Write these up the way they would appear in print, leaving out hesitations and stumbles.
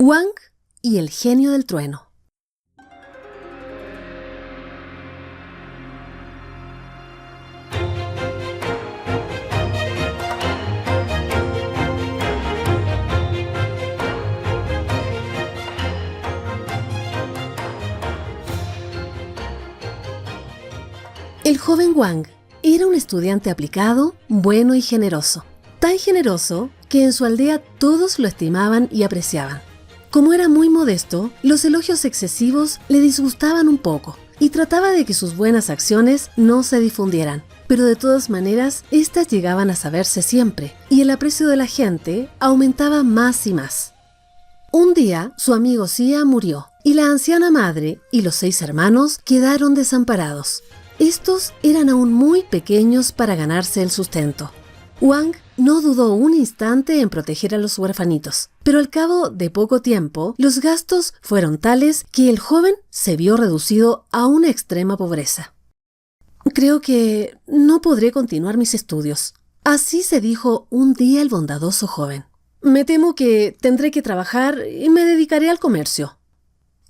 Wang y el genio del trueno. El joven Wang era un estudiante aplicado, bueno y generoso. Tan generoso que en su aldea todos lo estimaban y apreciaban. Como era muy modesto, los elogios excesivos le disgustaban un poco y trataba de que sus buenas acciones no se difundieran. Pero de todas maneras, éstas llegaban a saberse siempre y el aprecio de la gente aumentaba más y más. Un día, su amigo Xia murió y la anciana madre y los 6 hermanos quedaron desamparados. Estos eran aún muy pequeños para ganarse el sustento. Wang no dudó un instante en proteger a los huerfanitos, pero al cabo de poco tiempo, los gastos fueron tales que el joven se vio reducido a una extrema pobreza. «Creo que no podré continuar mis estudios», así se dijo un día el bondadoso joven. «Me temo que tendré que trabajar y me dedicaré al comercio».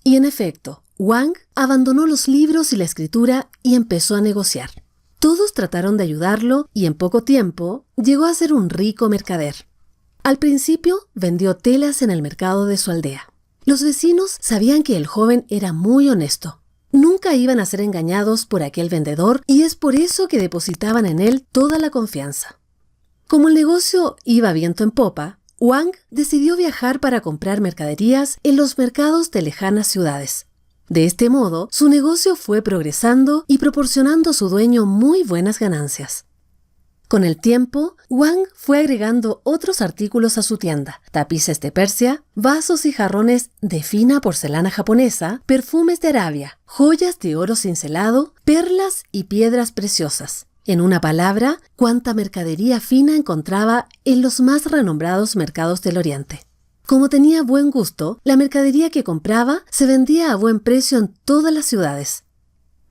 Y en efecto, Wang abandonó los libros y la escritura y empezó a negociar. Todos trataron de ayudarlo y en poco tiempo llegó a ser un rico mercader. Al principio vendió telas en el mercado de su aldea. Los vecinos sabían que el joven era muy honesto. Nunca iban a ser engañados por aquel vendedor y es por eso que depositaban en él toda la confianza. Como el negocio iba viento en popa, Wang decidió viajar para comprar mercaderías en los mercados de lejanas ciudades. De este modo, su negocio fue progresando y proporcionando a su dueño muy buenas ganancias. Con el tiempo, Wang fue agregando otros artículos a su tienda: tapices de Persia, vasos y jarrones de fina porcelana japonesa, perfumes de Arabia, joyas de oro cincelado, perlas y piedras preciosas. En una palabra, cuánta mercadería fina encontraba en los más renombrados mercados del Oriente. Como tenía buen gusto, la mercadería que compraba se vendía a buen precio en todas las ciudades.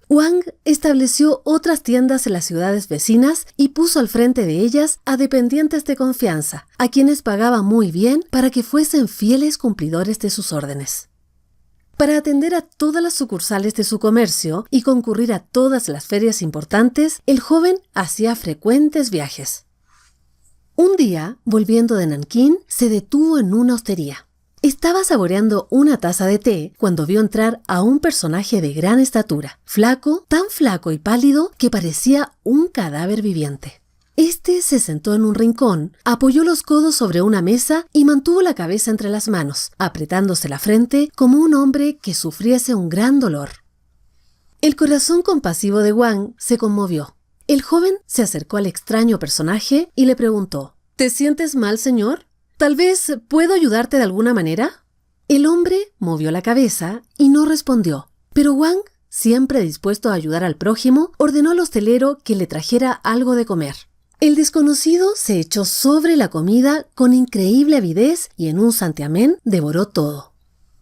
Wang estableció otras tiendas en las ciudades vecinas y puso al frente de ellas a dependientes de confianza, a quienes pagaba muy bien para que fuesen fieles cumplidores de sus órdenes. Para atender a todas las sucursales de su comercio y concurrir a todas las ferias importantes, el joven hacía frecuentes viajes. Un día, volviendo de Nankín, se detuvo en una hostería. Estaba saboreando una taza de té cuando vio entrar a un personaje de gran estatura, flaco, tan flaco y pálido que parecía un cadáver viviente. Este se sentó en un rincón, apoyó los codos sobre una mesa y mantuvo la cabeza entre las manos, apretándose la frente como un hombre que sufriese un gran dolor. El corazón compasivo de Wang se conmovió. El joven se acercó al extraño personaje y le preguntó: «¿Te sientes mal, señor? ¿Tal vez puedo ayudarte de alguna manera?» El hombre movió la cabeza y no respondió, pero Wang, siempre dispuesto a ayudar al prójimo, ordenó al hostelero que le trajera algo de comer. El desconocido se echó sobre la comida con increíble avidez y en un santiamén devoró todo.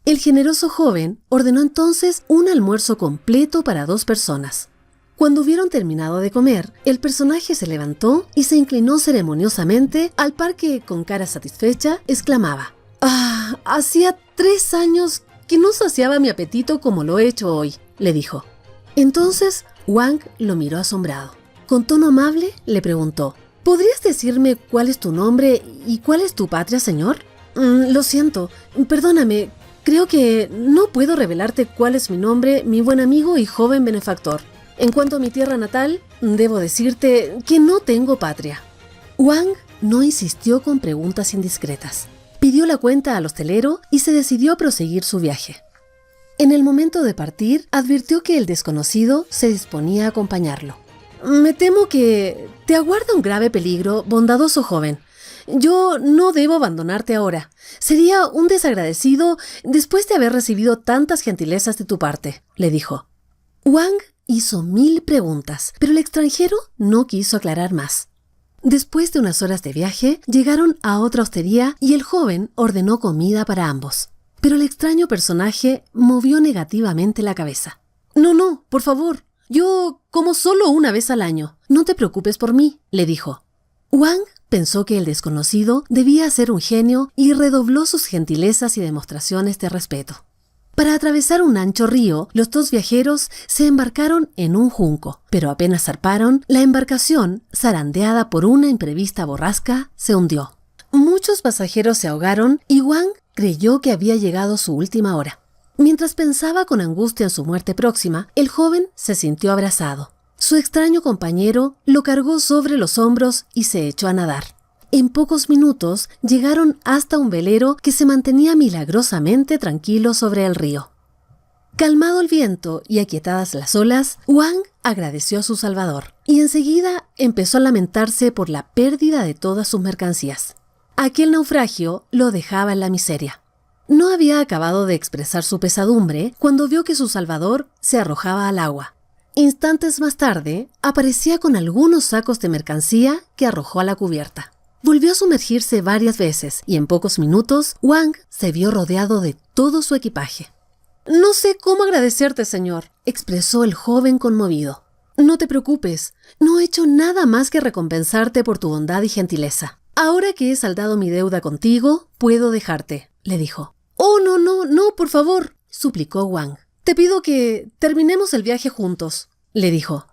El generoso joven ordenó entonces un almuerzo completo para 2 personas. Cuando hubieron terminado de comer, el personaje se levantó y se inclinó ceremoniosamente al par que, con cara satisfecha, exclamaba: «Ah, hacía 3 años que no saciaba mi apetito como lo he hecho hoy», le dijo. Entonces Wang lo miró asombrado. Con tono amable le preguntó: «¿Podrías decirme cuál es tu nombre y cuál es tu patria, señor?» «Lo siento, perdóname, creo que no puedo revelarte cuál es mi nombre, mi buen amigo y joven benefactor. En cuanto a mi tierra natal, debo decirte que no tengo patria». Wang no insistió con preguntas indiscretas. Pidió la cuenta al hostelero y se decidió a proseguir su viaje. En el momento de partir, advirtió que el desconocido se disponía a acompañarlo. «Me temo que te aguarda un grave peligro, bondadoso joven. Yo no debo abandonarte ahora. Sería un desagradecido después de haber recibido tantas gentilezas de tu parte», le dijo. Wang hizo 1000 preguntas, pero el extranjero no quiso aclarar más. Después de unas horas de viaje, llegaron a otra hostería y el joven ordenó comida para ambos. Pero el extraño personaje movió negativamente la cabeza. «No, por favor, yo como solo una vez al año. No te preocupes por mí», le dijo. Wang pensó que el desconocido debía ser un genio y redobló sus gentilezas y demostraciones de respeto. Para atravesar un ancho río, los dos viajeros se embarcaron en un junco, pero apenas zarparon, la embarcación, zarandeada por una imprevista borrasca, se hundió. Muchos pasajeros se ahogaron y Wang creyó que había llegado su última hora. Mientras pensaba con angustia en su muerte próxima, el joven se sintió abrazado. Su extraño compañero lo cargó sobre los hombros y se echó a nadar. En pocos minutos llegaron hasta un velero que se mantenía milagrosamente tranquilo sobre el río. Calmado el viento y aquietadas las olas, Wang agradeció a su salvador y enseguida empezó a lamentarse por la pérdida de todas sus mercancías. Aquel naufragio lo dejaba en la miseria. No había acabado de expresar su pesadumbre cuando vio que su salvador se arrojaba al agua. Instantes más tarde, aparecía con algunos sacos de mercancía que arrojó a la cubierta. Volvió a sumergirse varias veces y en pocos minutos Wang se vio rodeado de todo su equipaje. «No sé cómo agradecerte, señor», expresó el joven conmovido. «No te preocupes, no he hecho nada más que recompensarte por tu bondad y gentileza. Ahora que he saldado mi deuda contigo, puedo dejarte», le dijo. «Oh, no, por favor», suplicó Wang. «Te pido que terminemos el viaje juntos», le dijo.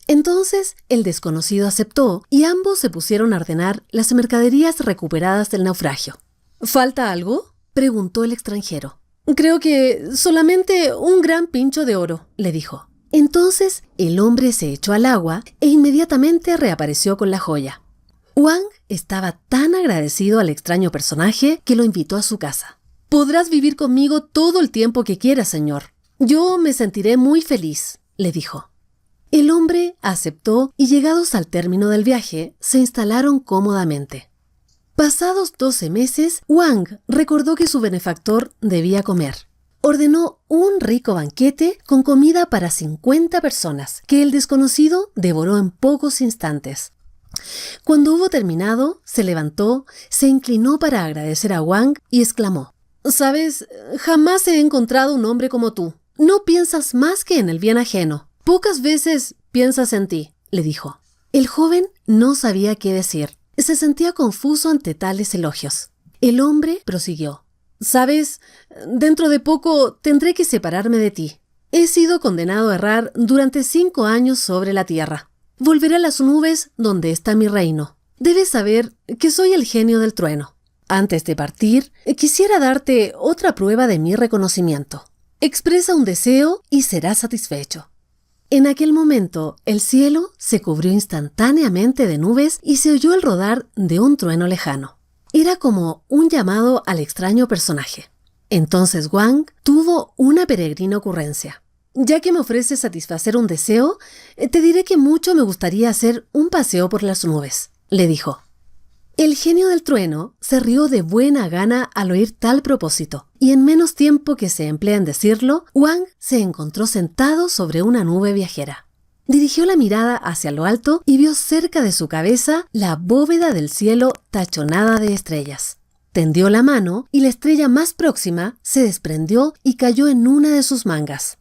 Entonces el desconocido aceptó y ambos se pusieron a ordenar las mercaderías recuperadas del naufragio. «¿Falta algo?», preguntó el extranjero. «Creo que solamente un gran pincho de oro», le dijo. Entonces el hombre se echó al agua e inmediatamente reapareció con la joya. Wang estaba tan agradecido al extraño personaje que lo invitó a su casa. «Podrás vivir conmigo todo el tiempo que quieras, señor. Yo me sentiré muy feliz», le dijo. El hombre aceptó y llegados al término del viaje, se instalaron cómodamente. Pasados 12 meses, Wang recordó que su benefactor debía comer. Ordenó un rico banquete con comida para 50 personas, que el desconocido devoró en pocos instantes. Cuando hubo terminado, se levantó, se inclinó para agradecer a Wang y exclamó: «Sabes, jamás he encontrado un hombre como tú. No piensas más que en el bien ajeno. Pocas veces piensas en ti», le dijo. El joven no sabía qué decir. Se sentía confuso ante tales elogios. El hombre prosiguió: «Sabes, dentro de poco tendré que separarme de ti. He sido condenado a errar durante 5 años sobre la tierra. Volveré a las nubes donde está mi reino. Debes saber que soy el genio del trueno. Antes de partir, quisiera darte otra prueba de mi reconocimiento. Expresa un deseo y serás satisfecho». En aquel momento, el cielo se cubrió instantáneamente de nubes y se oyó el rodar de un trueno lejano. Era como un llamado al extraño personaje. Entonces Wang tuvo una peregrina ocurrencia. «Ya que me ofreces satisfacer un deseo, te diré que mucho me gustaría hacer un paseo por las nubes», le dijo. El genio del trueno se rió de buena gana al oír tal propósito, y en menos tiempo que se emplea en decirlo, Wang se encontró sentado sobre una nube viajera. Dirigió la mirada hacia lo alto y vio cerca de su cabeza la bóveda del cielo tachonada de estrellas. Tendió la mano y la estrella más próxima se desprendió y cayó en una de sus mangas.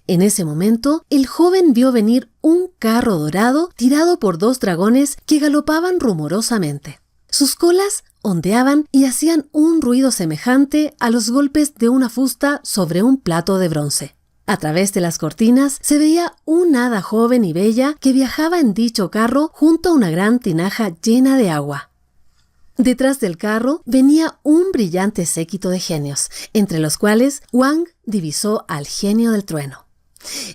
En ese momento, el joven vio venir un carro dorado tirado por 2 dragones que galopaban rumorosamente. Sus colas ondeaban y hacían un ruido semejante a los golpes de una fusta sobre un plato de bronce. A través de las cortinas se veía una hada joven y bella que viajaba en dicho carro junto a una gran tinaja llena de agua. Detrás del carro venía un brillante séquito de genios, entre los cuales Wang divisó al genio del trueno.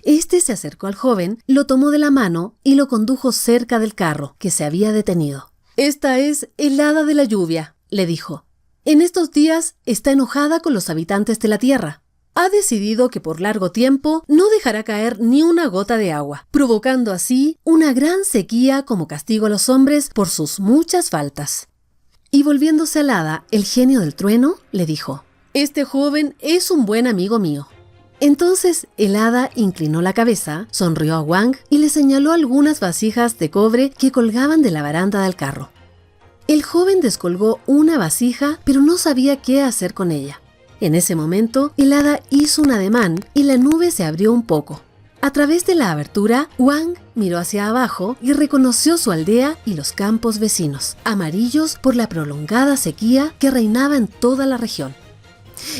Este se acercó al joven, lo tomó de la mano y lo condujo cerca del carro, que se había detenido. «Esta es el hada de la lluvia», le dijo. «En estos días está enojada con los habitantes de la tierra. Ha decidido que por largo tiempo no dejará caer ni una gota de agua, provocando así una gran sequía como castigo a los hombres por sus muchas faltas». Y volviéndose al hada, el genio del trueno le dijo: «Este joven es un buen amigo mío». Entonces el hada inclinó la cabeza, sonrió a Wang y le señaló algunas vasijas de cobre que colgaban de la baranda del carro. El joven descolgó una vasija, pero no sabía qué hacer con ella. En ese momento, el hada hizo un ademán y la nube se abrió un poco. A través de la abertura, Wang miró hacia abajo y reconoció su aldea y los campos vecinos, amarillos por la prolongada sequía que reinaba en toda la región.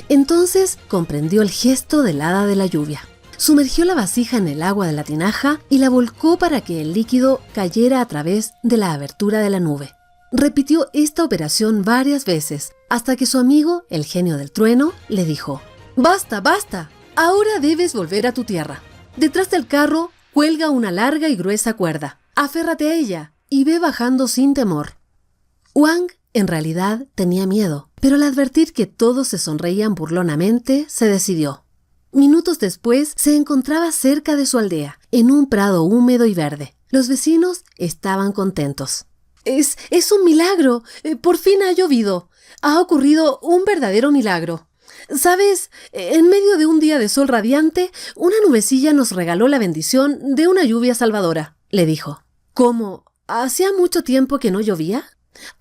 Entonces comprendió el gesto del hada de la lluvia. Sumergió la vasija en el agua de la tinaja y la volcó para que el líquido cayera a través de la abertura de la nube. Repitió esta operación varias veces, hasta que su amigo, el genio del trueno, le dijo: «Basta, basta, ahora debes volver a tu tierra. Detrás del carro cuelga una larga y gruesa cuerda. Aférrate a ella y ve bajando sin temor». Wang en realidad tenía miedo, pero al advertir que todos se sonreían burlonamente, se decidió. Minutos después se encontraba cerca de su aldea, en un prado húmedo y verde. Los vecinos estaban contentos. Es un milagro. Por fin ha llovido. Ha ocurrido un verdadero milagro. ¿Sabes? En medio de un día de sol radiante, una nubecilla nos regaló la bendición de una lluvia salvadora», le dijo. «¿Cómo? ¿Hacía mucho tiempo que no llovía?»,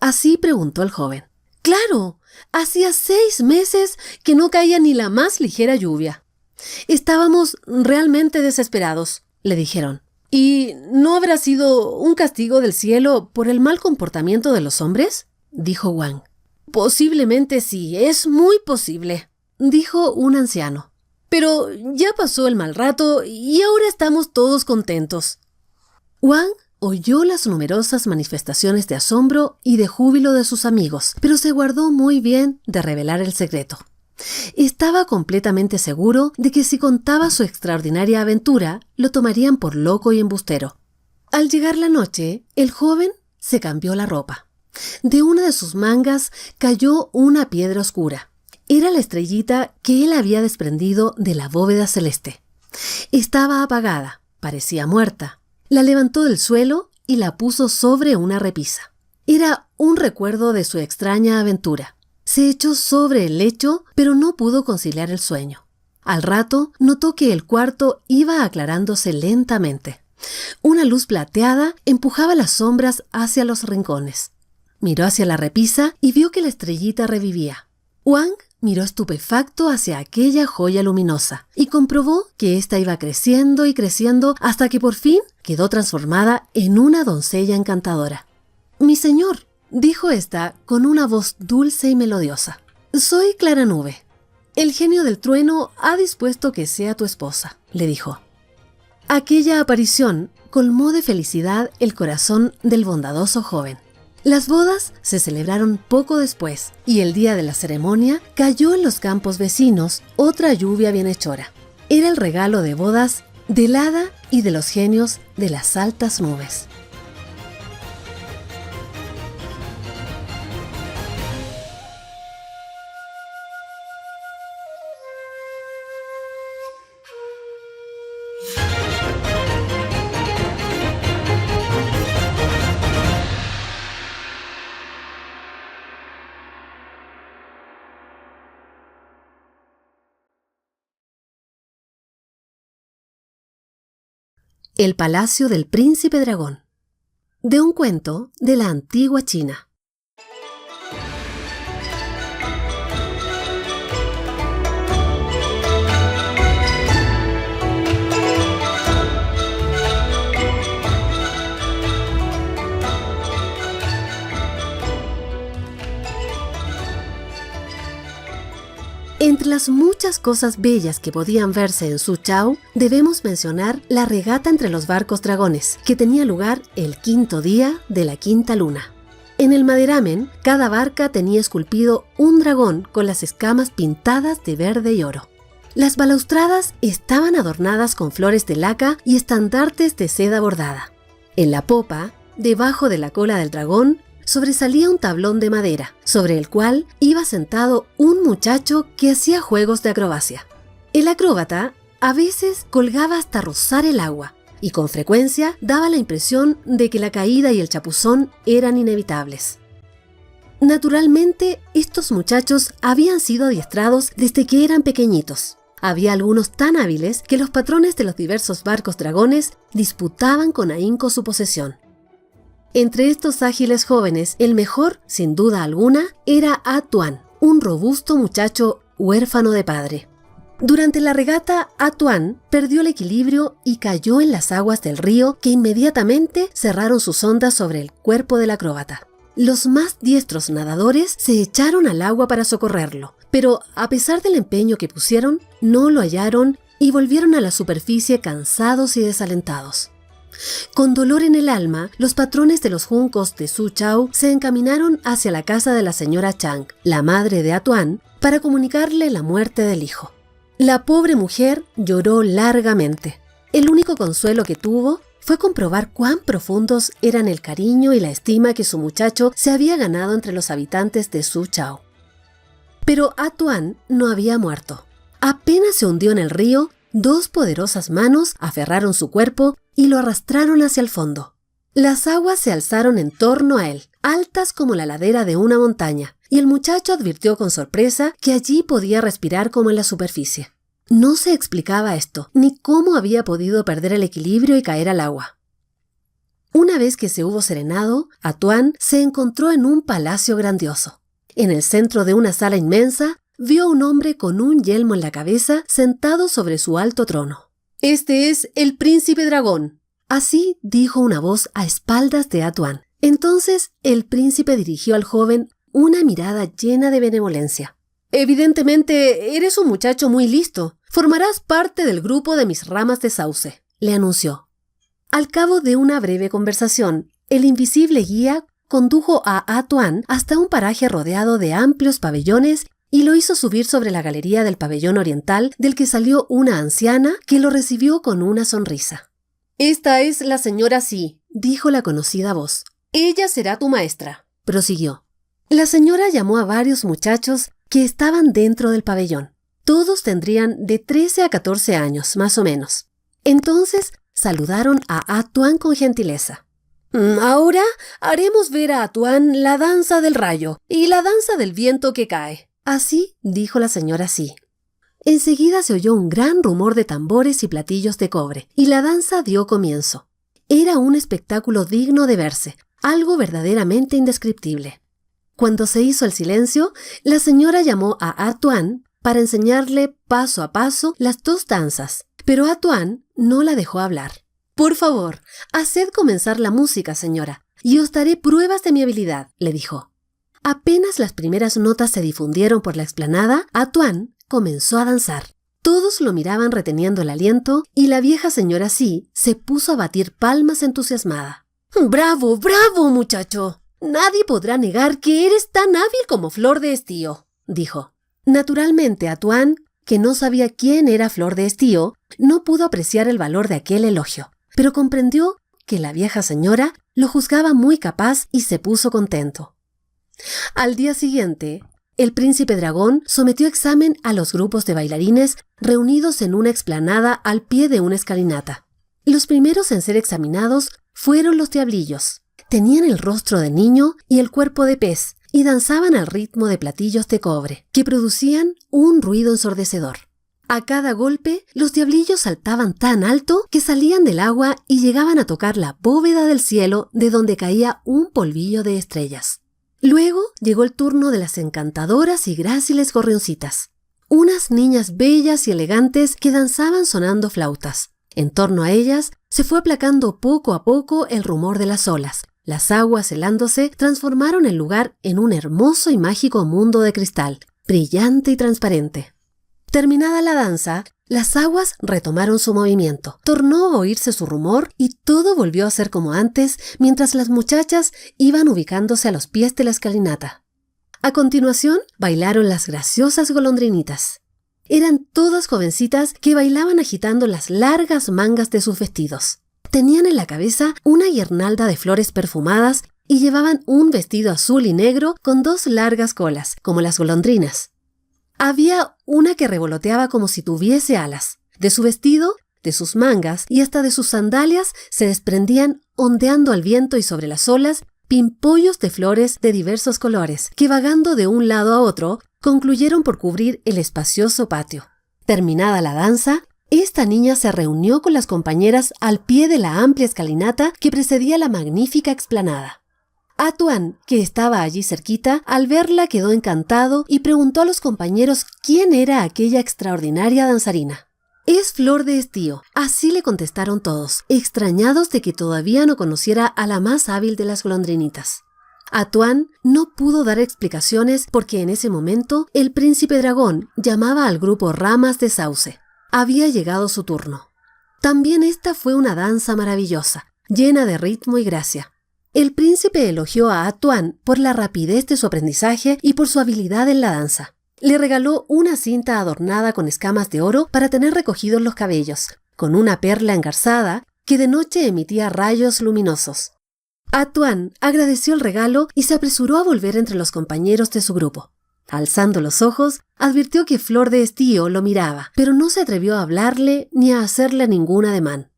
así preguntó el joven. «Claro, hacía 6 meses que no caía ni la más ligera lluvia. Estábamos realmente desesperados», le dijeron. «¿Y no habrá sido un castigo del cielo por el mal comportamiento de los hombres?», dijo Wang. «Posiblemente sí, es muy posible», dijo un anciano. «Pero ya pasó el mal rato y ahora estamos todos contentos». Wang oyó las numerosas manifestaciones de asombro y de júbilo de sus amigos, pero se guardó muy bien de revelar el secreto. Estaba completamente seguro de que si contaba su extraordinaria aventura, lo tomarían por loco y embustero. Al llegar la noche, el joven se cambió la ropa. De una de sus mangas cayó una piedra oscura. Era la estrellita que él había desprendido de la bóveda celeste. Estaba apagada, parecía muerta. La levantó del suelo y la puso sobre una repisa. Era un recuerdo de su extraña aventura. Se echó sobre el lecho, pero no pudo conciliar el sueño. Al rato, notó que el cuarto iba aclarándose lentamente. Una luz plateada empujaba las sombras hacia los rincones. Miró hacia la repisa y vio que la estrellita revivía. Wang miró estupefacto hacia aquella joya luminosa y comprobó que ésta iba creciendo y creciendo hasta que por fin quedó transformada en una doncella encantadora. «Mi señor», dijo ésta con una voz dulce y melodiosa, «soy Clara Nube. El genio del trueno ha dispuesto que sea tu esposa», le dijo. Aquella aparición colmó de felicidad el corazón del bondadoso joven. Las bodas se celebraron poco después y el día de la ceremonia cayó en los campos vecinos otra lluvia bienhechora. Era el regalo de bodas del hada y de los genios de las altas nubes. El palacio del príncipe dragón, de un cuento de la antigua China. Entre las muchas cosas bellas que podían verse en Suchao, debemos mencionar la regata entre los barcos dragones, que tenía lugar el 5º día de la 5ª luna. En el maderamen, cada barca tenía esculpido un dragón con las escamas pintadas de verde y oro. Las balaustradas estaban adornadas con flores de laca y estandartes de seda bordada. En la popa, debajo de la cola del dragón, sobresalía un tablón de madera, sobre el cual iba sentado un muchacho que hacía juegos de acrobacia. El acróbata a veces colgaba hasta rozar el agua, y con frecuencia daba la impresión de que la caída y el chapuzón eran inevitables. Naturalmente, estos muchachos habían sido adiestrados desde que eran pequeñitos. Había algunos tan hábiles que los patrones de los diversos barcos dragones disputaban con ahínco su posesión. Entre estos ágiles jóvenes, el mejor, sin duda alguna, era A Tuan, un robusto muchacho huérfano de padre. Durante la regata, Atuán perdió el equilibrio y cayó en las aguas del río, que inmediatamente cerraron sus ondas sobre el cuerpo del acróbata. Los más diestros nadadores se echaron al agua para socorrerlo, pero a pesar del empeño que pusieron, no lo hallaron y volvieron a la superficie cansados y desalentados. Con dolor en el alma, los patrones de los juncos de Su Chau se encaminaron hacia la casa de la señora Chang, la madre de Atuán, para comunicarle la muerte del hijo. La pobre mujer lloró largamente. El único consuelo que tuvo fue comprobar cuán profundos eran el cariño y la estima que su muchacho se había ganado entre los habitantes de Su Chau. Pero Atuán no había muerto. Apenas se hundió en el río, dos poderosas manos aferraron su cuerpo y lo arrastraron hacia el fondo. Las aguas se alzaron en torno a él, altas como la ladera de una montaña, y el muchacho advirtió con sorpresa que allí podía respirar como en la superficie. No se explicaba esto, ni cómo había podido perder el equilibrio y caer al agua. Una vez que se hubo serenado, Atuán se encontró en un palacio grandioso. En el centro de una sala inmensa, vio a un hombre con un yelmo en la cabeza sentado sobre su alto trono. «Este es el príncipe dragón», así dijo una voz a espaldas de Atuán. Entonces el príncipe dirigió al joven una mirada llena de benevolencia. «Evidentemente eres un muchacho muy listo. Formarás parte del grupo de mis ramas de sauce», le anunció. Al cabo de una breve conversación, el invisible guía condujo a Atuán hasta un paraje rodeado de amplios pabellones y lo hizo subir sobre la galería del pabellón oriental, del que salió una anciana que lo recibió con una sonrisa. «Esta es la señora Si», dijo la conocida voz. «Ella será tu maestra», prosiguió. La señora llamó a varios muchachos que estaban dentro del pabellón. Todos tendrían de 13 a 14 años, más o menos. Entonces saludaron a Atuán con gentileza. «Ahora haremos ver a Atuán la danza del rayo y la danza del viento que cae», así dijo la señora Sí. Enseguida se oyó un gran rumor de tambores y platillos de cobre, y la danza dio comienzo. Era un espectáculo digno de verse, algo verdaderamente indescriptible. Cuando se hizo el silencio, la señora llamó a Atuán para enseñarle paso a paso las dos danzas, pero Atuán no la dejó hablar. «Por favor, haced comenzar la música, señora, y os daré pruebas de mi habilidad», le dijo. Apenas las primeras notas se difundieron por la explanada, Atuán comenzó a danzar. Todos lo miraban reteniendo el aliento y la vieja señora Sí se puso a batir palmas entusiasmada. «¡Bravo, bravo, muchacho! Nadie podrá negar que eres tan hábil como Flor de Estío», dijo. Naturalmente, Atuán, que no sabía quién era Flor de Estío, no pudo apreciar el valor de aquel elogio, pero comprendió que la vieja señora lo juzgaba muy capaz y se puso contento. Al día siguiente, el príncipe dragón sometió a examen a los grupos de bailarines reunidos en una explanada al pie de una escalinata. Los primeros en ser examinados fueron los diablillos. Tenían el rostro de niño y el cuerpo de pez, y danzaban al ritmo de platillos de cobre, que producían un ruido ensordecedor. A cada golpe, los diablillos saltaban tan alto que salían del agua y llegaban a tocar la bóveda del cielo, de donde caía un polvillo de estrellas. Luego llegó el turno de las encantadoras y gráciles gorrioncitas, unas niñas bellas y elegantes que danzaban sonando flautas. En torno a ellas se fue aplacando poco a poco el rumor de las olas. Las aguas, helándose, transformaron el lugar en un hermoso y mágico mundo de cristal, brillante y transparente. Terminada la danza, las aguas retomaron su movimiento, tornó a oírse su rumor y todo volvió a ser como antes, mientras las muchachas iban ubicándose a los pies de la escalinata. A continuación, bailaron las graciosas golondrinitas. Eran todas jovencitas que bailaban agitando las largas mangas de sus vestidos. Tenían en la cabeza una guirnalda de flores perfumadas y llevaban un vestido azul y negro con dos largas colas, como las golondrinas. Había una que revoloteaba como si tuviese alas. De su vestido, de sus mangas y hasta de sus sandalias se desprendían, ondeando al viento y sobre las olas, pimpollos de flores de diversos colores, que vagando de un lado a otro, concluyeron por cubrir el espacioso patio. Terminada la danza, esta niña se reunió con las compañeras al pie de la amplia escalinata que precedía la magnífica explanada. Atuán, que estaba allí cerquita, al verla quedó encantado y preguntó a los compañeros quién era aquella extraordinaria danzarina. «Es Flor de Estío», así le contestaron todos, extrañados de que todavía no conociera a la más hábil de las golondrinitas. Atuán no pudo dar explicaciones porque en ese momento el príncipe dragón llamaba al grupo Ramas de Sauce. Había llegado su turno. También esta fue una danza maravillosa, llena de ritmo y gracia. El príncipe elogió a Atuán por la rapidez de su aprendizaje y por su habilidad en la danza. Le regaló una cinta adornada con escamas de oro para tener recogidos los cabellos, con una perla engarzada que de noche emitía rayos luminosos. Atuán agradeció el regalo y se apresuró a volver entre los compañeros de su grupo. Alzando los ojos, advirtió que Flor de Estío lo miraba, pero no se atrevió a hablarle ni a hacerle ningún ademán.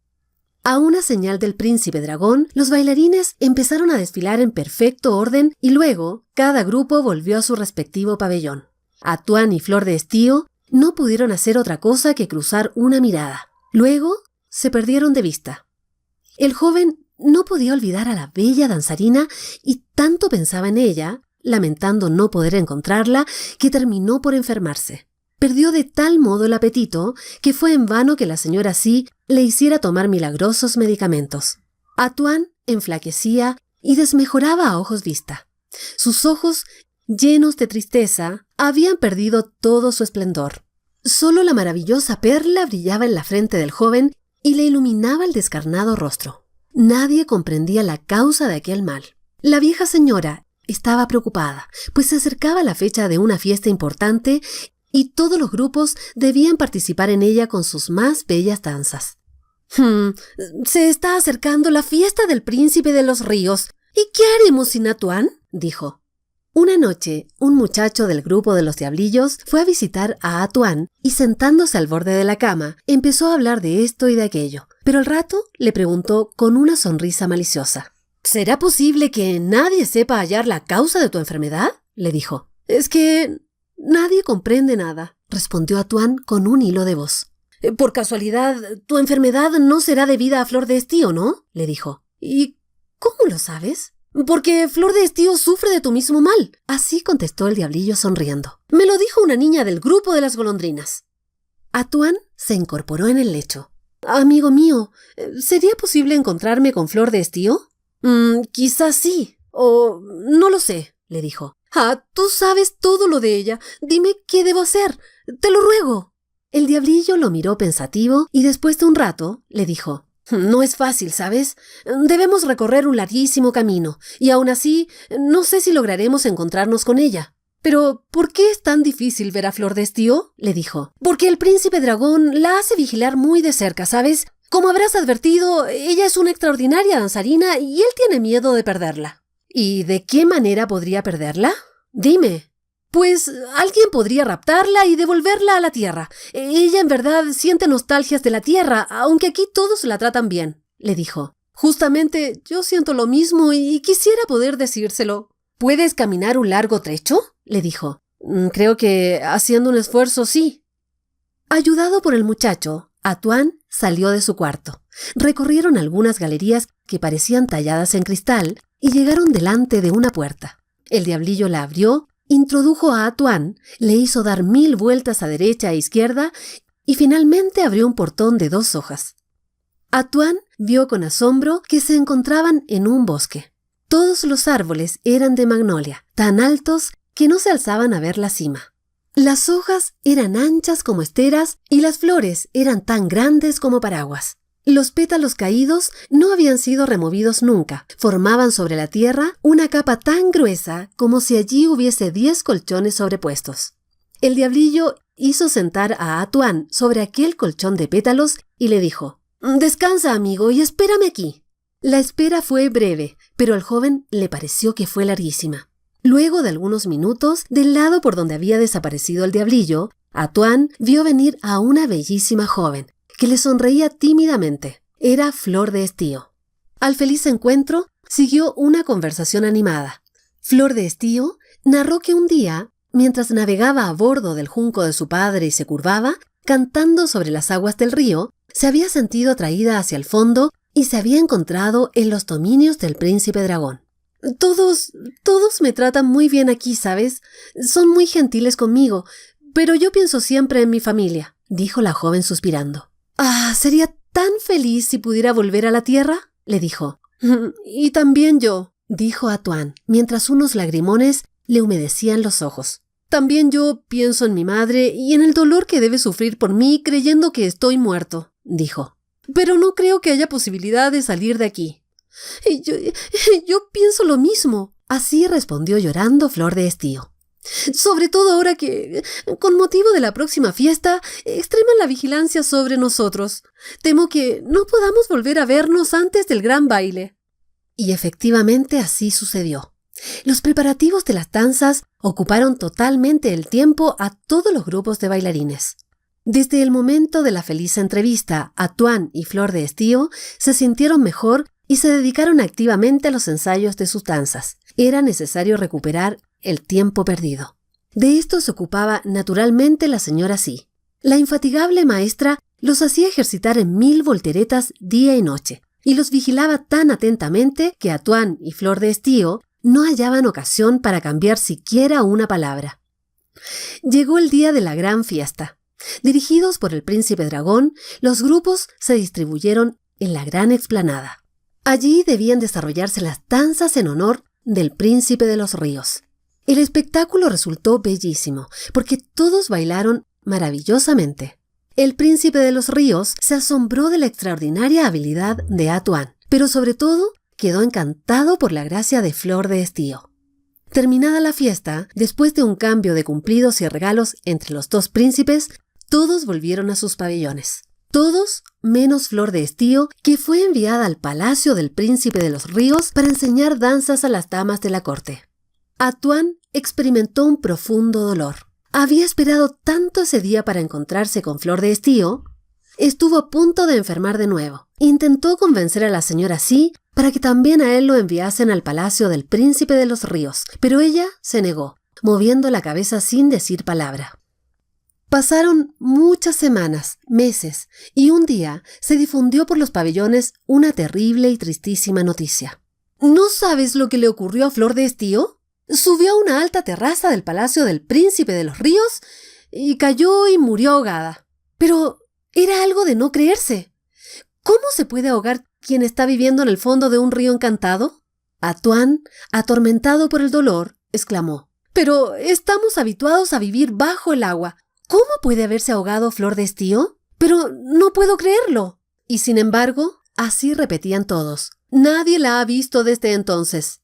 A una señal del príncipe dragón, los bailarines empezaron a desfilar en perfecto orden y luego cada grupo volvió a su respectivo pabellón. Atuán y Flor de Estío no pudieron hacer otra cosa que cruzar una mirada. Luego se perdieron de vista. El joven no podía olvidar a la bella danzarina y tanto pensaba en ella, lamentando no poder encontrarla, que terminó por enfermarse. Perdió de tal modo el apetito que fue en vano que la señora Sí le hiciera tomar milagrosos medicamentos. Atuán enflaquecía y desmejoraba a ojos vista. Sus ojos, llenos de tristeza, habían perdido todo su esplendor. Solo la maravillosa perla brillaba en la frente del joven y le iluminaba el descarnado rostro. Nadie comprendía la causa de aquel mal. La vieja señora estaba preocupada, pues se acercaba la fecha de una fiesta importante y todos los grupos debían participar en ella con sus más bellas danzas. Se está acercando la fiesta del príncipe de los ríos. ¿Y qué haremos sin Atuán?, dijo. Una noche, un muchacho del grupo de los diablillos fue a visitar a Atuán y sentándose al borde de la cama, empezó a hablar de esto y de aquello, pero al rato le preguntó con una sonrisa maliciosa. «¿Será posible que nadie sepa hallar la causa de tu enfermedad?», le dijo. «Es que nadie comprende nada», respondió Atuán con un hilo de voz. «Por casualidad, tu enfermedad no será debida a Flor de Estío, ¿no?», le dijo. «¿Y cómo lo sabes?». «Porque Flor de Estío sufre de tu mismo mal», así contestó el diablillo sonriendo. «Me lo dijo una niña del grupo de las golondrinas». Atuán se incorporó en el lecho. «Amigo mío, ¿sería posible encontrarme con Flor de Estío?». «Quizás sí, o no lo sé», le dijo. «Ah, tú sabes todo lo de ella. Dime qué debo hacer. Te lo ruego». El diablillo lo miró pensativo y después de un rato le dijo. «No es fácil, ¿sabes? Debemos recorrer un larguísimo camino, y aún así no sé si lograremos encontrarnos con ella». «¿Pero por qué es tan difícil ver a Flor de Estío?», le dijo. «Porque el príncipe dragón la hace vigilar muy de cerca, ¿sabes? Como habrás advertido, ella es una extraordinaria danzarina y él tiene miedo de perderla». «¿Y de qué manera podría perderla? Dime». «Pues alguien podría raptarla y devolverla a la tierra. Ella en verdad siente nostalgias de la tierra, aunque aquí todos la tratan bien», le dijo. «Justamente yo siento lo mismo y quisiera poder decírselo». «¿Puedes caminar un largo trecho?», le dijo. «Creo que haciendo un esfuerzo sí». Ayudado por el muchacho, Atuán salió de su cuarto. Recorrieron algunas galerías que parecían talladas en cristal y llegaron delante de una puerta. El diablillo la abrió, introdujo a Atuán, le hizo dar 1000 vueltas a derecha e izquierda y finalmente abrió un portón de 2 hojas. Atuán vio con asombro que se encontraban en un bosque. Todos los árboles eran de magnolia, tan altos que no se alzaban a ver la cima. Las hojas eran anchas como esteras y las flores eran tan grandes como paraguas. Los pétalos caídos no habían sido removidos nunca. Formaban sobre la tierra una capa tan gruesa como si allí hubiese 10 colchones sobrepuestos. El diablillo hizo sentar a Atuán sobre aquel colchón de pétalos y le dijo: «Descansa, amigo, y espérame aquí». La espera fue breve, pero al joven le pareció que fue larguísima. Luego de algunos minutos, del lado por donde había desaparecido el diablillo, Atuán vio venir a una bellísima joven, que le sonreía tímidamente. Era Flor de Estío. Al feliz encuentro siguió una conversación animada. Flor de Estío narró que un día, mientras navegaba a bordo del junco de su padre y se curvaba, cantando sobre las aguas del río, se había sentido atraída hacia el fondo y se había encontrado en los dominios del príncipe dragón. Todos me tratan muy bien aquí, ¿sabes? Son muy gentiles conmigo, pero yo pienso siempre en mi familia, dijo la joven suspirando. Sería tan feliz si pudiera volver a la tierra, le dijo. Y también yo, dijo Atuán, mientras unos lagrimones le humedecían los ojos. También yo pienso en mi madre y en el dolor que debe sufrir por mí creyendo que estoy muerto, dijo. Pero no creo que haya posibilidad de salir de aquí. Yo pienso lo mismo, así respondió llorando Flor de Estío. Sobre todo ahora que, con motivo de la próxima fiesta, extreman la vigilancia sobre nosotros. Temo que no podamos volver a vernos antes del gran baile. Y efectivamente así sucedió. Los preparativos de las danzas ocuparon totalmente el tiempo a todos los grupos de bailarines. Desde el momento de la feliz entrevista, Atuán y Flor de Estío se sintieron mejor y se dedicaron activamente a los ensayos de sus danzas. Era necesario recuperar el tiempo perdido. De esto se ocupaba naturalmente la señora Sí. La infatigable maestra los hacía ejercitar en 1000 volteretas día y noche, y los vigilaba tan atentamente que Atuán y Flor de Estío no hallaban ocasión para cambiar siquiera una palabra. Llegó el día de la gran fiesta. Dirigidos por el príncipe dragón, los grupos se distribuyeron en la gran explanada. Allí debían desarrollarse las danzas en honor del príncipe de los ríos. El espectáculo resultó bellísimo, porque todos bailaron maravillosamente. El príncipe de los ríos se asombró de la extraordinaria habilidad de Atuán, pero sobre todo quedó encantado por la gracia de Flor de Estío. Terminada la fiesta, después de un cambio de cumplidos y regalos entre los dos príncipes, todos volvieron a sus pabellones. Todos menos Flor de Estío, que fue enviada al palacio del príncipe de los ríos para enseñar danzas a las damas de la corte. Atuán experimentó un profundo dolor. Había esperado tanto ese día para encontrarse con Flor de Estío. Estuvo a punto de enfermar de nuevo. Intentó convencer a la señora Sí para que también a él lo enviasen al palacio del príncipe de los ríos, pero ella se negó, moviendo la cabeza sin decir palabra. Pasaron muchas semanas, meses, y un día se difundió por los pabellones una terrible y tristísima noticia. ¿No sabes lo que le ocurrió a Flor de Estío? Subió a una alta terraza del palacio del príncipe de los ríos y cayó y murió ahogada. Pero era algo de no creerse. ¿Cómo se puede ahogar quien está viviendo en el fondo de un río encantado? Atuán, atormentado por el dolor, exclamó: «Pero estamos habituados a vivir bajo el agua. ¿Cómo puede haberse ahogado Flor de Estío? Pero no puedo creerlo». Y sin embargo, así repetían todos. Nadie la ha visto desde entonces.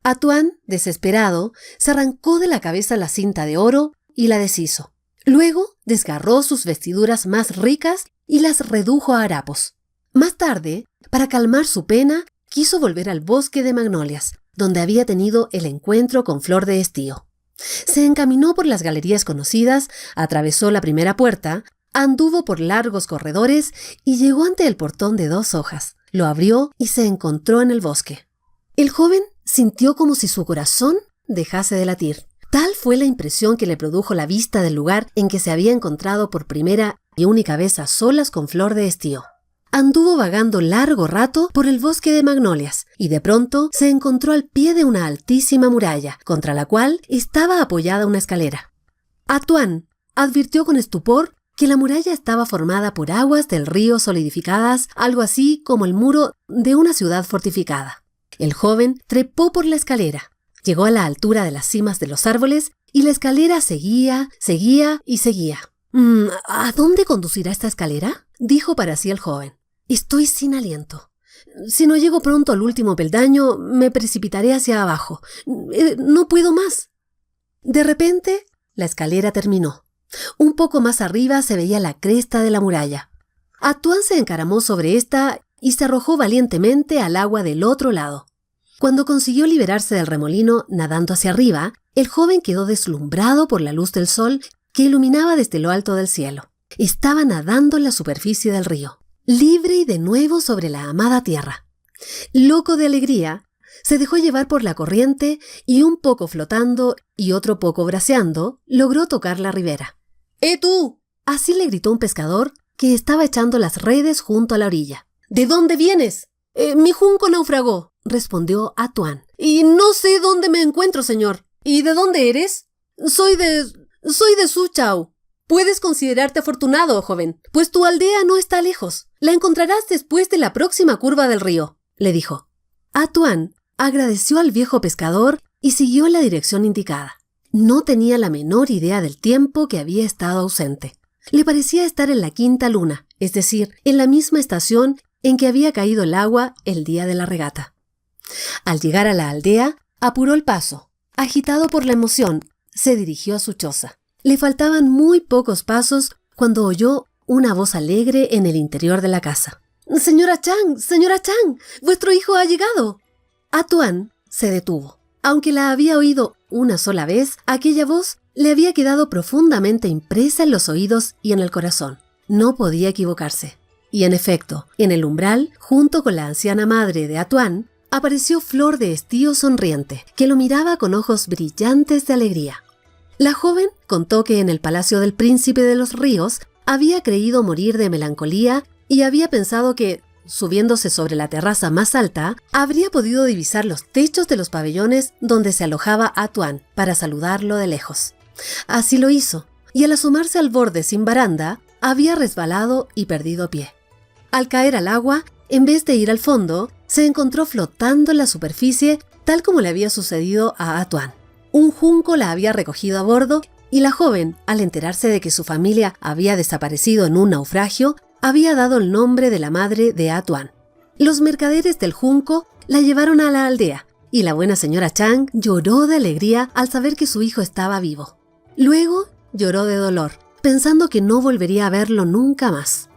Atuán, desesperado, se arrancó de la cabeza la cinta de oro y la deshizo. Luego desgarró sus vestiduras más ricas y las redujo a harapos. Más tarde, para calmar su pena, quiso volver al bosque de magnolias, donde había tenido el encuentro con Flor de Estío. Se encaminó por las galerías conocidas, atravesó la primera puerta, anduvo por largos corredores y llegó ante el portón de 2 hojas. Lo abrió y se encontró en el bosque. El joven sintió como si su corazón dejase de latir. Tal fue la impresión que le produjo la vista del lugar en que se había encontrado por primera y única vez a solas con Flor de Estío. Anduvo vagando largo rato por el bosque de magnolias y de pronto se encontró al pie de una altísima muralla, contra la cual estaba apoyada una escalera. Atuán advirtió con estupor que la muralla estaba formada por aguas del río solidificadas, algo así como el muro de una ciudad fortificada. El joven trepó por la escalera, llegó a la altura de las cimas de los árboles y la escalera seguía y seguía. ¿A dónde conducirá esta escalera?, dijo para sí el joven. Estoy sin aliento. Si no llego pronto al último peldaño, me precipitaré hacia abajo. No puedo más. De repente, la escalera terminó. Un poco más arriba se veía la cresta de la muralla. Atuán se encaramó sobre esta y se arrojó valientemente al agua del otro lado. Cuando consiguió liberarse del remolino nadando hacia arriba, el joven quedó deslumbrado por la luz del sol que iluminaba desde lo alto del cielo. Estaba nadando en la superficie del río, libre y de nuevo sobre la amada tierra. Loco de alegría, se dejó llevar por la corriente y un poco flotando y otro poco braceando, logró tocar la ribera. Tú! Así le gritó un pescador que estaba echando las redes junto a la orilla. ¿De dónde vienes? Mi junco naufragó, respondió Atuán. Y no sé dónde me encuentro, señor. ¿Y de dónde eres? Soy de Suchau. Puedes considerarte afortunado, joven, pues tu aldea no está lejos. La encontrarás después de la próxima curva del río, le dijo. Atuán agradeció al viejo pescador y siguió la dirección indicada. No tenía la menor idea del tiempo que había estado ausente. Le parecía estar en la quinta luna, es decir, en la misma estación en que había caído el agua el día de la regata. Al llegar a la aldea, apuró el paso. Agitado por la emoción, se dirigió a su choza. Le faltaban muy pocos pasos cuando oyó una voz alegre en el interior de la casa. Señora Chang, vuestro hijo ha llegado. Atuán se detuvo. Aunque la había oído una sola vez, aquella voz le había quedado profundamente impresa en los oídos y en el corazón. No podía equivocarse. Y en efecto, en el umbral, junto con la anciana madre de Atuán, apareció Flor de Estío sonriente, que lo miraba con ojos brillantes de alegría. La joven contó que en el palacio del príncipe de los ríos había creído morir de melancolía y había pensado que, subiéndose sobre la terraza más alta, habría podido divisar los techos de los pabellones donde se alojaba Atuán para saludarlo de lejos. Así lo hizo, y al asomarse al borde sin baranda, había resbalado y perdido pie. Al caer al agua, en vez de ir al fondo, se encontró flotando en la superficie tal como le había sucedido a Atuán. Un junco la había recogido a bordo y la joven, al enterarse de que su familia había desaparecido en un naufragio, había dado el nombre de la madre de Atuán. Los mercaderes del junco la llevaron a la aldea y la buena señora Chang lloró de alegría al saber que su hijo estaba vivo. Luego lloró de dolor, pensando que no volvería a verlo nunca más.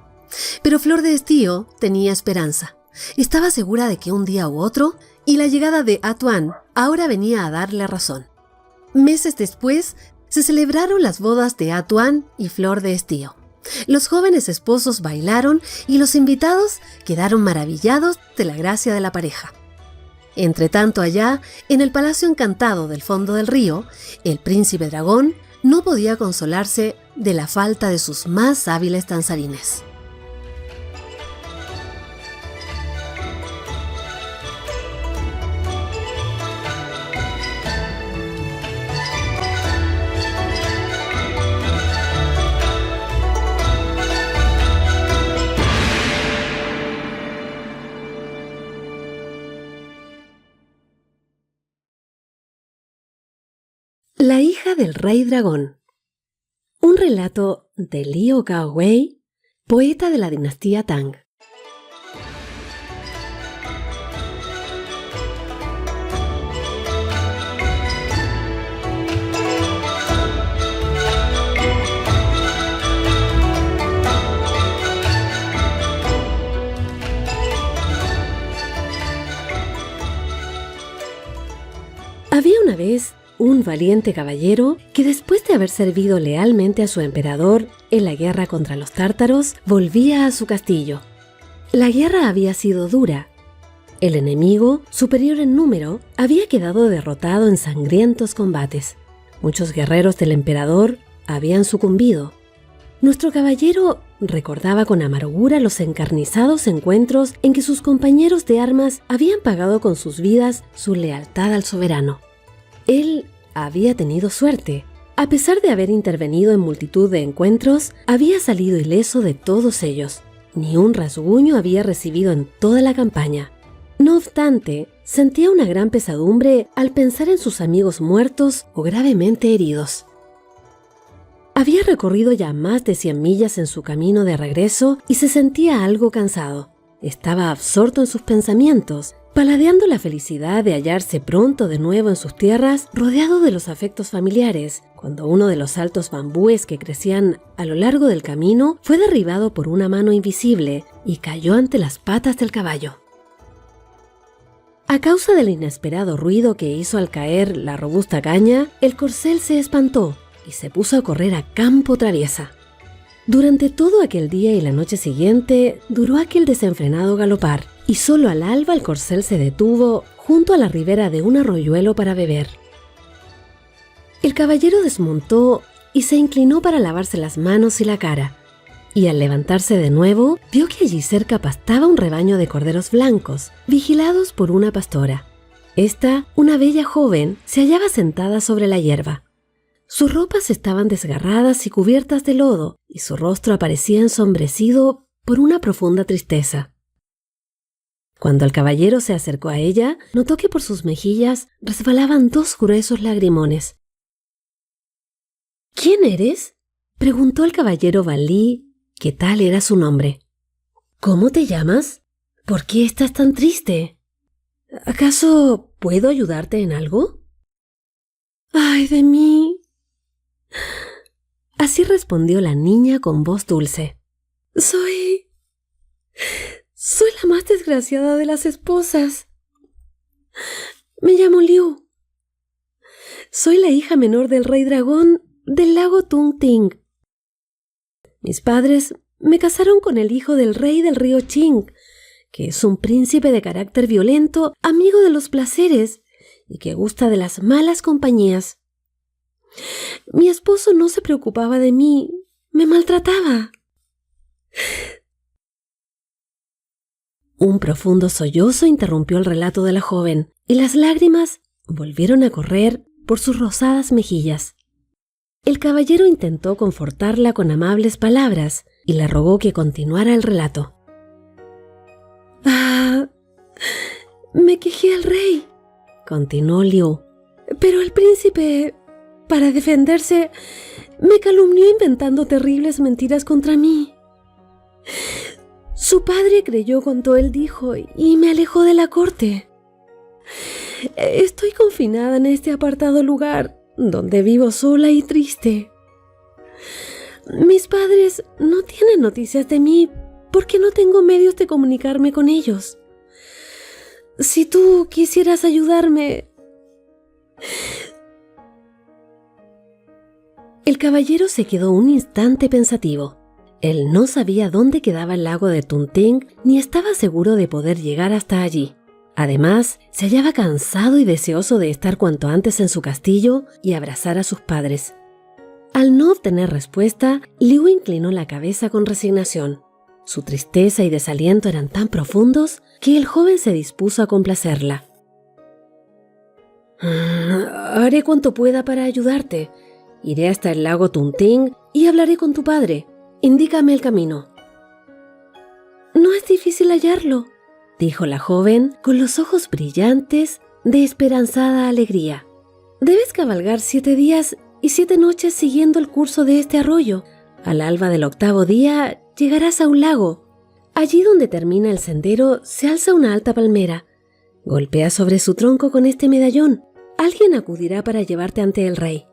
Pero Flor de Estío tenía esperanza. Estaba segura de que un día u otro, y la llegada de Atuán ahora venía a darle razón. Meses después, se celebraron las bodas de Atuán y Flor de Estío. Los jóvenes esposos bailaron y los invitados quedaron maravillados de la gracia de la pareja. Entretanto, allá, en el palacio encantado del fondo del río, el príncipe dragón no podía consolarse de la falta de sus más hábiles danzarines. La hija del rey dragón. Un relato de Liu Gaowei, poeta de la dinastía Tang. Había una vez un valiente caballero que, después de haber servido lealmente a su emperador en la guerra contra los tártaros, volvía a su castillo. La guerra había sido dura. El enemigo, superior en número, había quedado derrotado en sangrientos combates. Muchos guerreros del emperador habían sucumbido. Nuestro caballero recordaba con amargura los encarnizados encuentros en que sus compañeros de armas habían pagado con sus vidas su lealtad al soberano. Él había tenido suerte. A pesar de haber intervenido en multitud de encuentros, había salido ileso de todos ellos. Ni un rasguño había recibido en toda la campaña. No obstante, sentía una gran pesadumbre al pensar en sus amigos muertos o gravemente heridos. Había recorrido ya más de 100 millas en su camino de regreso y se sentía algo cansado. Estaba absorto en sus pensamientos, paladeando la felicidad de hallarse pronto de nuevo en sus tierras, rodeado de los afectos familiares, cuando uno de los altos bambúes que crecían a lo largo del camino fue derribado por una mano invisible y cayó ante las patas del caballo. A causa del inesperado ruido que hizo al caer la robusta caña, el corcel se espantó y se puso a correr a campo traviesa. Durante todo aquel día y la noche siguiente duró aquel desenfrenado galopar, y solo al alba el corcel se detuvo junto a la ribera de un arroyuelo para beber. El caballero desmontó y se inclinó para lavarse las manos y la cara. y al levantarse de nuevo, vio que allí cerca pastaba un rebaño de corderos blancos, vigilados por una pastora. Esta, una bella joven, se hallaba sentada sobre la hierba. Sus ropas estaban desgarradas y cubiertas de lodo, y su rostro aparecía ensombrecido por una profunda tristeza. Cuando el caballero se acercó a ella, notó que por sus mejillas resbalaban 2 gruesos lagrimones. «¿Quién eres?», preguntó el caballero Van-Lee, que tal era su nombre. «¿Cómo te llamas? ¿Por qué estás tan triste? ¿Acaso puedo ayudarte en algo?». «¡Ay de mí!», así respondió la niña con voz dulce. Soy la más desgraciada de las esposas. Me llamo Liu. Soy la hija menor del rey dragón del lago Tung Ting. Mis padres me casaron con el hijo del rey del río Qing, que es un príncipe de carácter violento, amigo de los placeres y que gusta de las malas compañías. Mi esposo no se preocupaba de mí, me maltrataba. Un profundo sollozo interrumpió el relato de la joven, y las lágrimas volvieron a correr por sus rosadas mejillas. El caballero intentó confortarla con amables palabras y le rogó que continuara el relato. Me quejé al rey, continuó Liu, pero el príncipe, para defenderse, me calumnió inventando terribles mentiras contra mí. Su padre creyó cuanto él dijo y me alejó de la corte. Estoy confinada en este apartado lugar, donde vivo sola y triste. Mis padres no tienen noticias de mí porque no tengo medios de comunicarme con ellos. Si tú quisieras ayudarme... El caballero se quedó un instante pensativo. Él no sabía dónde quedaba el lago de Tung Ting ni estaba seguro de poder llegar hasta allí. Además, se hallaba cansado y deseoso de estar cuanto antes en su castillo y abrazar a sus padres. Al no obtener respuesta, Liu inclinó la cabeza con resignación. Su tristeza y desaliento eran tan profundos que el joven se dispuso a complacerla. «Haré cuanto pueda para ayudarte. Iré hasta el lago Tung Ting y hablaré con tu padre. Indícame el camino». «No es difícil hallarlo», dijo la joven con los ojos brillantes de esperanzada alegría. «Debes cabalgar 7 días y 7 noches siguiendo el curso de este arroyo. Al alba del 8º día llegarás a un lago. Allí donde termina el sendero se alza una alta palmera. Golpea sobre su tronco con este medallón. Alguien acudirá para llevarte ante el rey».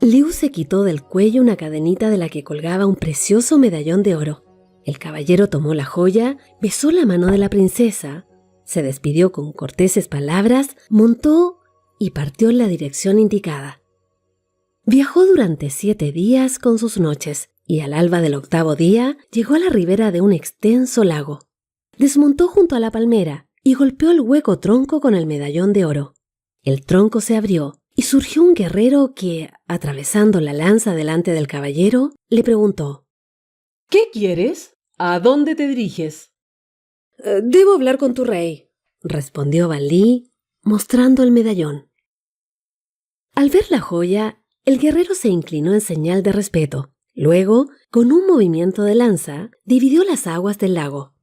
Liu se quitó del cuello una cadenita de la que colgaba un precioso medallón de oro. El caballero tomó la joya, besó la mano de la princesa, se despidió con corteses palabras, montó y partió en la dirección indicada. Viajó durante 7 días con sus noches y al alba del 8º día llegó a la ribera de un extenso lago. Desmontó junto a la palmera y golpeó el hueco tronco con el medallón de oro. El tronco se abrió y surgió un guerrero que, atravesando la lanza delante del caballero, le preguntó: ¿Qué quieres? ¿A dónde te diriges? «Debo hablar con tu rey», respondió Van-Lee, mostrando el medallón. Al ver la joya, el guerrero se inclinó en señal de respeto. Luego, con un movimiento de lanza, dividió las aguas del lago.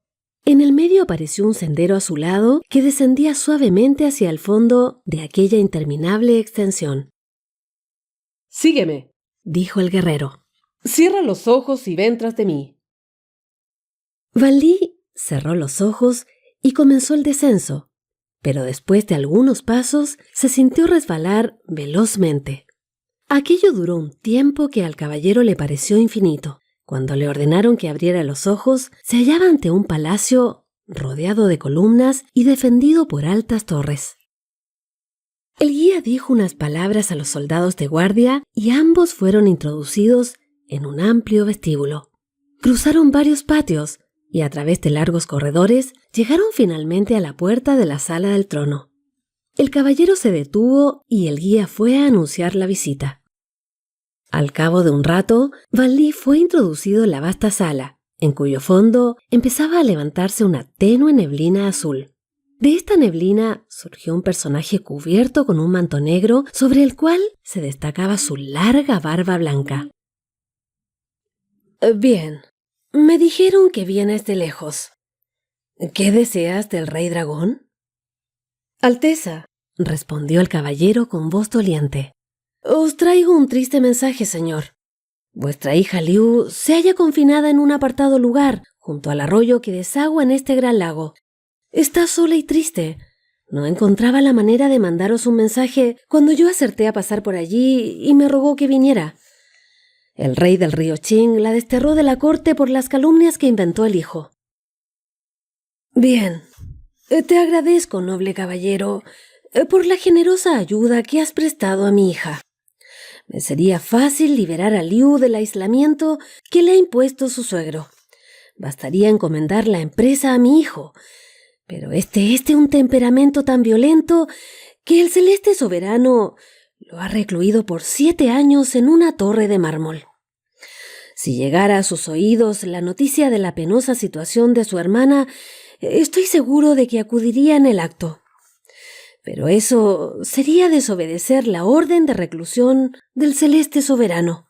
En el medio apareció un sendero azulado que descendía suavemente hacia el fondo de aquella interminable extensión. «Sígueme», dijo el guerrero. «Cierra los ojos y ven tras de mí». Van-Lee cerró los ojos y comenzó el descenso, pero después de algunos pasos se sintió resbalar velozmente. Aquello duró un tiempo que al caballero le pareció infinito. Cuando le ordenaron que abriera los ojos, se hallaba ante un palacio rodeado de columnas y defendido por altas torres. El guía dijo unas palabras a los soldados de guardia y ambos fueron introducidos en un amplio vestíbulo. Cruzaron varios patios y a través de largos corredores llegaron finalmente a la puerta de la sala del trono. El caballero se detuvo y el guía fue a anunciar la visita. Al cabo de un rato, Van Lee fue introducido en la vasta sala, en cuyo fondo empezaba a levantarse una tenue neblina azul. De esta neblina surgió un personaje cubierto con un manto negro sobre el cual se destacaba su larga barba blanca. Bien, me dijeron que vienes de lejos. ¿Qué deseas del rey dragón? Alteza, respondió el caballero con voz doliente. Os traigo un triste mensaje, señor. Vuestra hija Liu se halla confinada en un apartado lugar, junto al arroyo que desagua en este gran lago. Está sola y triste. No encontraba la manera de mandaros un mensaje cuando yo acerté a pasar por allí y me rogó que viniera. El rey del río Qing la desterró de la corte por las calumnias que inventó el hijo. Bien, te agradezco, noble caballero, por la generosa ayuda que has prestado a mi hija. Me sería fácil liberar a Liu del aislamiento que le ha impuesto su suegro. Bastaría encomendar la empresa a mi hijo, pero este es de un temperamento tan violento que el celeste soberano lo ha recluido por 7 años en una torre de mármol. Si llegara a sus oídos la noticia de la penosa situación de su hermana, estoy seguro de que acudiría en el acto. Pero eso sería desobedecer la orden de reclusión del celeste soberano.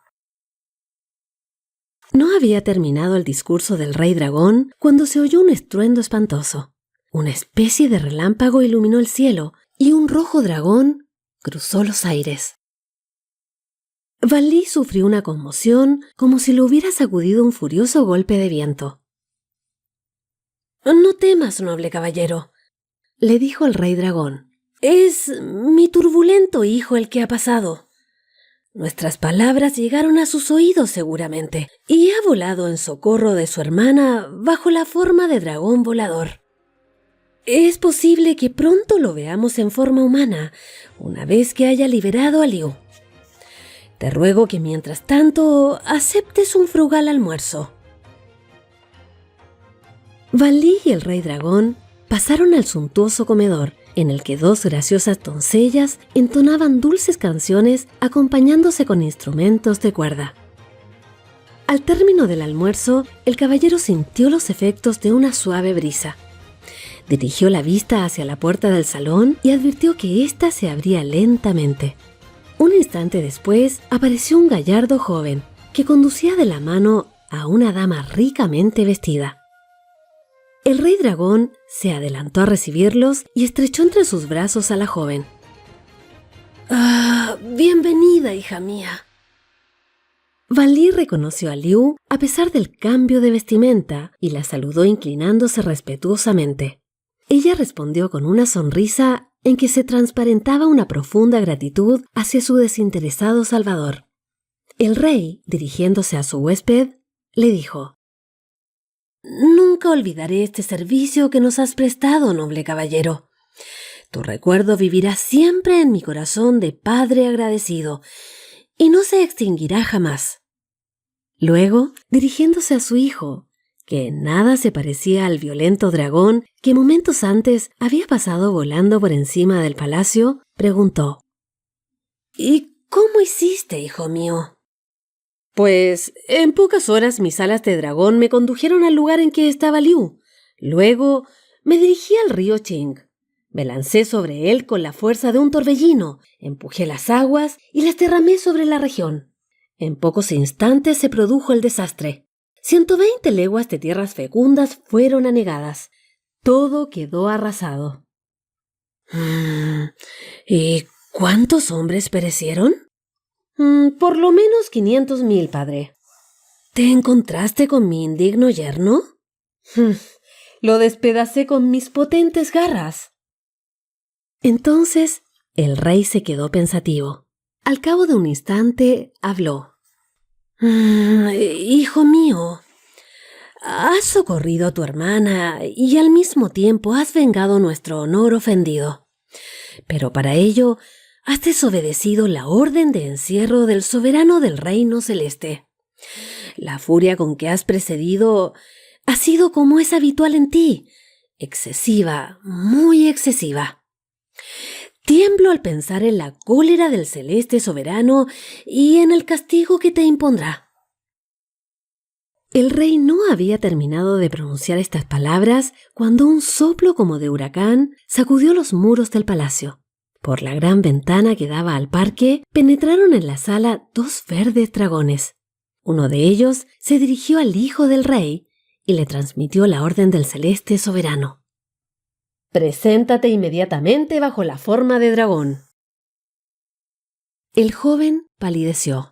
No había terminado el discurso del rey dragón cuando se oyó un estruendo espantoso. Una especie de relámpago iluminó el cielo y un rojo dragón cruzó los aires. Van Lee sufrió una conmoción como si lo hubiera sacudido un furioso golpe de viento. «No temas, noble caballero», le dijo el rey dragón. «Es mi turbulento hijo el que ha pasado. Nuestras palabras llegaron a sus oídos seguramente, y ha volado en socorro de su hermana bajo la forma de dragón volador. Es posible que pronto lo veamos en forma humana, una vez que haya liberado a Liu. Te ruego que mientras tanto aceptes un frugal almuerzo». Van Lee y el rey dragón pasaron al suntuoso comedor, en el que 2 graciosas doncellas entonaban dulces canciones acompañándose con instrumentos de cuerda. Al término del almuerzo, el caballero sintió los efectos de una suave brisa. Dirigió la vista hacia la puerta del salón y advirtió que ésta se abría lentamente. Un instante después, apareció un gallardo joven que conducía de la mano a una dama ricamente vestida. El rey dragón se adelantó a recibirlos y estrechó entre sus brazos a la joven. «Ah, bienvenida, hija mía». Van Lee reconoció a Liu a pesar del cambio de vestimenta y la saludó inclinándose respetuosamente. Ella respondió con una sonrisa en que se transparentaba una profunda gratitud hacia su desinteresado salvador. El rey, dirigiéndose a su huésped, le dijo: «Nunca olvidaré este servicio que nos has prestado, noble caballero. Tu recuerdo vivirá siempre en mi corazón de padre agradecido y no se extinguirá jamás». Luego, dirigiéndose a su hijo, que en nada se parecía al violento dragón que momentos antes había pasado volando por encima del palacio, preguntó: «¿Y cómo hiciste, hijo mío?» «Pues en pocas horas mis alas de dragón me condujeron al lugar en que estaba Liu. Luego me dirigí al río Qing. Me lancé sobre él con la fuerza de un torbellino, empujé las aguas y las derramé sobre la región. En pocos instantes se produjo el desastre. 120 leguas de tierras fecundas fueron anegadas. Todo quedó arrasado». «¿Y cuántos hombres perecieron?» «Por lo menos 500.000, padre». «¿Te encontraste con mi indigno yerno?» «Lo despedacé con mis potentes garras». Entonces el rey se quedó pensativo. Al cabo de un instante habló: «Hijo mío, has socorrido a tu hermana y al mismo tiempo has vengado nuestro honor ofendido. Pero para ello has desobedecido la orden de encierro del soberano del reino celeste. La furia con que has precedido ha sido como es habitual en ti, excesiva, muy excesiva. Tiemblo al pensar en la cólera del celeste soberano y en el castigo que te impondrá». El rey no había terminado de pronunciar estas palabras cuando un soplo como de huracán sacudió los muros del palacio. Por la gran ventana que daba al parque, penetraron en la sala 2 verdes dragones. Uno de ellos se dirigió al hijo del rey y le transmitió la orden del celeste soberano: Preséntate inmediatamente bajo la forma de dragón. El joven palideció.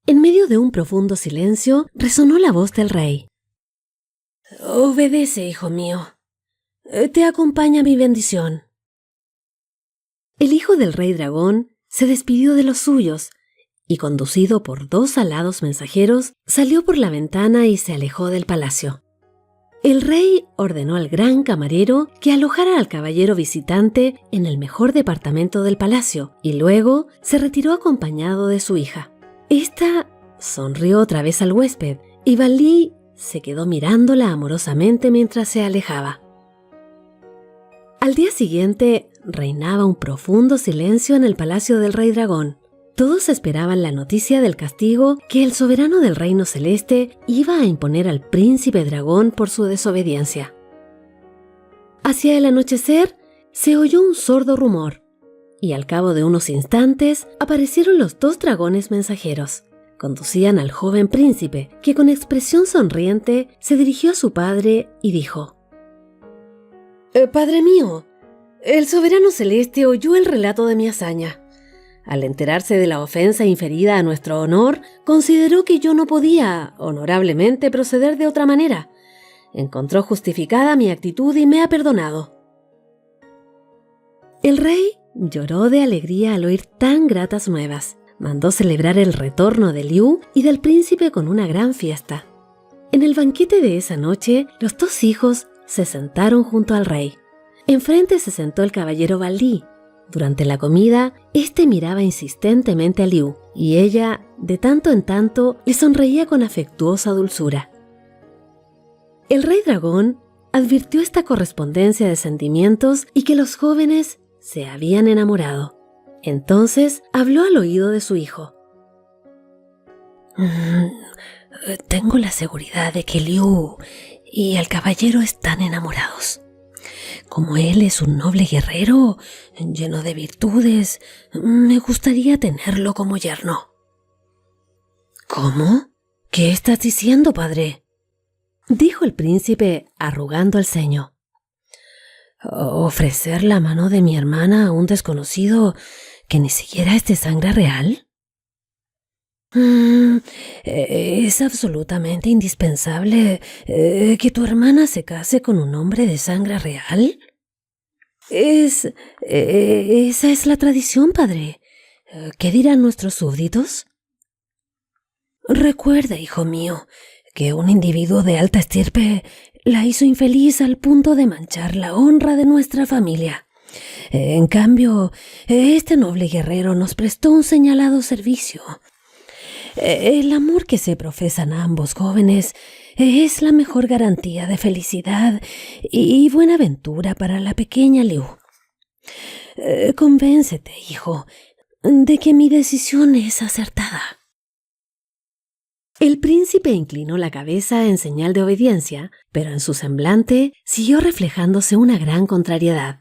En medio de un profundo silencio resonó la voz del rey: «Obedece, hijo mío. Te acompaña mi bendición». El hijo del rey dragón se despidió de los suyos y, conducido por 2 alados mensajeros, salió por la ventana y se alejó del palacio. El rey ordenó al gran camarero que alojara al caballero visitante en el mejor departamento del palacio y luego se retiró acompañado de su hija. Esta sonrió otra vez al huésped y Valí se quedó mirándola amorosamente mientras se alejaba. Al día siguiente reinaba un profundo silencio en el palacio del rey dragón. Todos esperaban la noticia del castigo que el soberano del reino celeste iba a imponer al príncipe dragón por su desobediencia. Hacia el anochecer se oyó un sordo rumor, y al cabo de unos instantes aparecieron los 2 dragones mensajeros. Conducían al joven príncipe, que con expresión sonriente se dirigió a su padre y dijo: «Padre mío, el soberano celeste oyó el relato de mi hazaña. Al enterarse de la ofensa inferida a nuestro honor, consideró que yo no podía, honorablemente, proceder de otra manera. Encontró justificada mi actitud y me ha perdonado». El rey lloró de alegría al oír tan gratas nuevas. Mandó celebrar el retorno de Liu y del príncipe con una gran fiesta. En el banquete de esa noche, los 2 hijos se sentaron junto al rey. Enfrente se sentó el caballero Valí. Durante la comida, éste miraba insistentemente a Liu y ella, de tanto en tanto, le sonreía con afectuosa dulzura. El rey dragón advirtió esta correspondencia de sentimientos y que los jóvenes se habían enamorado. Entonces habló al oído de su hijo: «Tengo la seguridad de que Liu y el caballero están enamorados. Como él es un noble guerrero, lleno de virtudes, me gustaría tenerlo como yerno». «¿Cómo? ¿Qué estás diciendo, padre?», dijo el príncipe, arrugando el ceño. «¿Ofrecer la mano de mi hermana a un desconocido que ni siquiera es de sangre real? Es absolutamente indispensable que tu hermana se case con un hombre de sangre real. Esa es la tradición, padre. ¿Qué dirán nuestros súbditos? Recuerda, hijo mío, que un individuo de alta estirpe la hizo infeliz al punto de manchar la honra de nuestra familia. En cambio, este noble guerrero nos prestó un señalado servicio. El amor que se profesan ambos jóvenes es la mejor garantía de felicidad y buena ventura para la pequeña Liu. Convéncete, hijo, de que mi decisión es acertada». El príncipe inclinó la cabeza en señal de obediencia, pero en su semblante siguió reflejándose una gran contrariedad.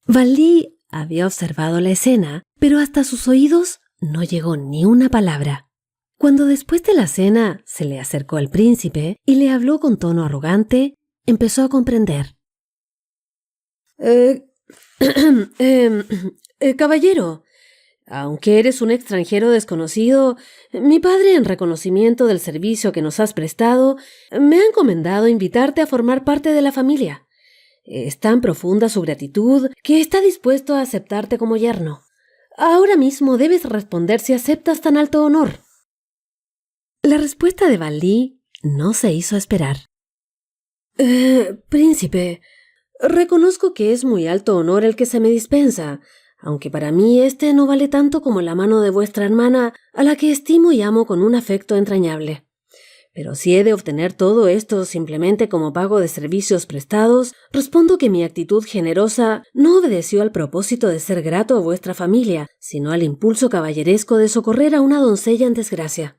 Valí había observado la escena, pero hasta sus oídos no llegó ni una palabra. Cuando después de la cena se le acercó al príncipe y le habló con tono arrogante, empezó a comprender. Caballero, aunque eres un extranjero desconocido, mi padre, en reconocimiento del servicio que nos has prestado, me ha encomendado invitarte a formar parte de la familia. Es tan profunda su gratitud que está dispuesto a aceptarte como yerno. Ahora mismo debes responder si aceptas tan alto honor». La respuesta de Valí no se hizo esperar. Príncipe, reconozco que es muy alto honor el que se me dispensa, aunque para mí este no vale tanto como la mano de vuestra hermana, a la que estimo y amo con un afecto entrañable. Pero si he de obtener todo esto simplemente como pago de servicios prestados, respondo que mi actitud generosa no obedeció al propósito de ser grato a vuestra familia, sino al impulso caballeresco de socorrer a una doncella en desgracia.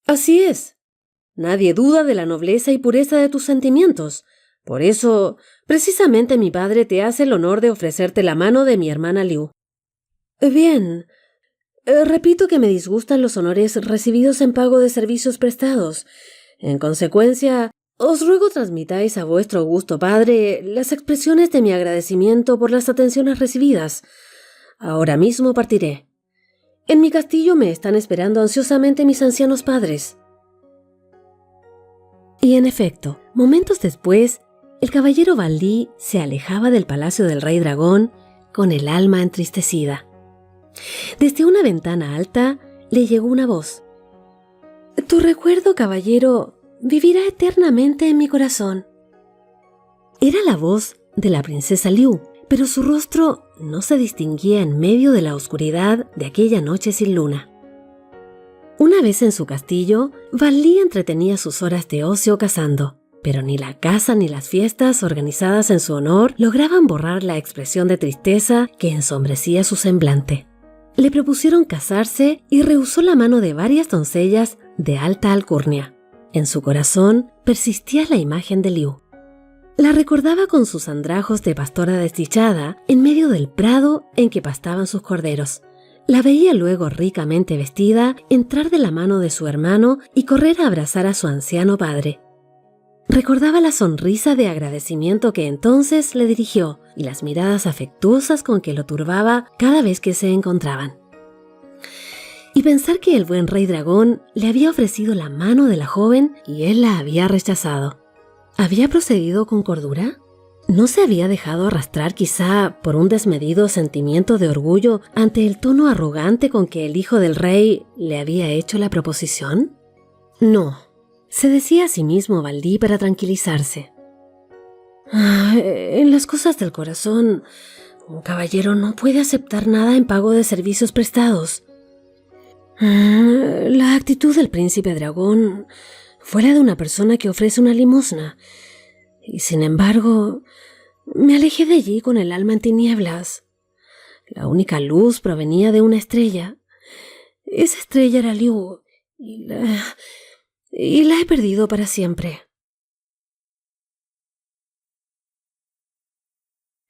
Así es. Nadie duda de la nobleza y pureza de tus sentimientos. Por eso, precisamente mi padre te hace el honor de ofrecerte la mano de mi hermana Liu. Bien. Repito que me disgustan los honores recibidos en pago de servicios prestados. En consecuencia, os ruego transmitáis a vuestro augusto padre las expresiones de mi agradecimiento por las atenciones recibidas. Ahora mismo partiré. En mi castillo me están esperando ansiosamente mis ancianos padres. Y en efecto, momentos después, el caballero Van Li se alejaba del palacio del rey dragón con el alma entristecida. Desde una ventana alta le llegó una voz. «Tu recuerdo, caballero, vivirá eternamente en mi corazón». Era la voz de la princesa Liu, pero su rostro no se distinguía en medio de la oscuridad de aquella noche sin luna. Una vez en su castillo, Van Li entretenía sus horas de ocio cazando, pero ni la caza ni las fiestas organizadas en su honor lograban borrar la expresión de tristeza que ensombrecía su semblante. Le propusieron casarse y rehusó la mano de varias doncellas de alta alcurnia. En su corazón persistía la imagen de Liu. La recordaba con sus andrajos de pastora desdichada en medio del prado en que pastaban sus corderos. La veía luego ricamente vestida entrar de la mano de su hermano y correr a abrazar a su anciano padre. Recordaba la sonrisa de agradecimiento que entonces le dirigió y las miradas afectuosas con que lo turbaba cada vez que se encontraban. Y pensar que el buen rey dragón le había ofrecido la mano de la joven y él la había rechazado. ¿Había procedido con cordura? ¿No se había dejado arrastrar quizá por un desmedido sentimiento de orgullo ante el tono arrogante con que el hijo del rey le había hecho la proposición? No. Se decía a sí mismo Van Li para tranquilizarse. En las cosas del corazón, un caballero no puede aceptar nada en pago de servicios prestados. La actitud del príncipe dragón fue la de una persona que ofrece una limosna, y sin embargo, me alejé de allí con el alma en tinieblas. La única luz provenía de una estrella. Esa estrella era Liu, y la he perdido para siempre.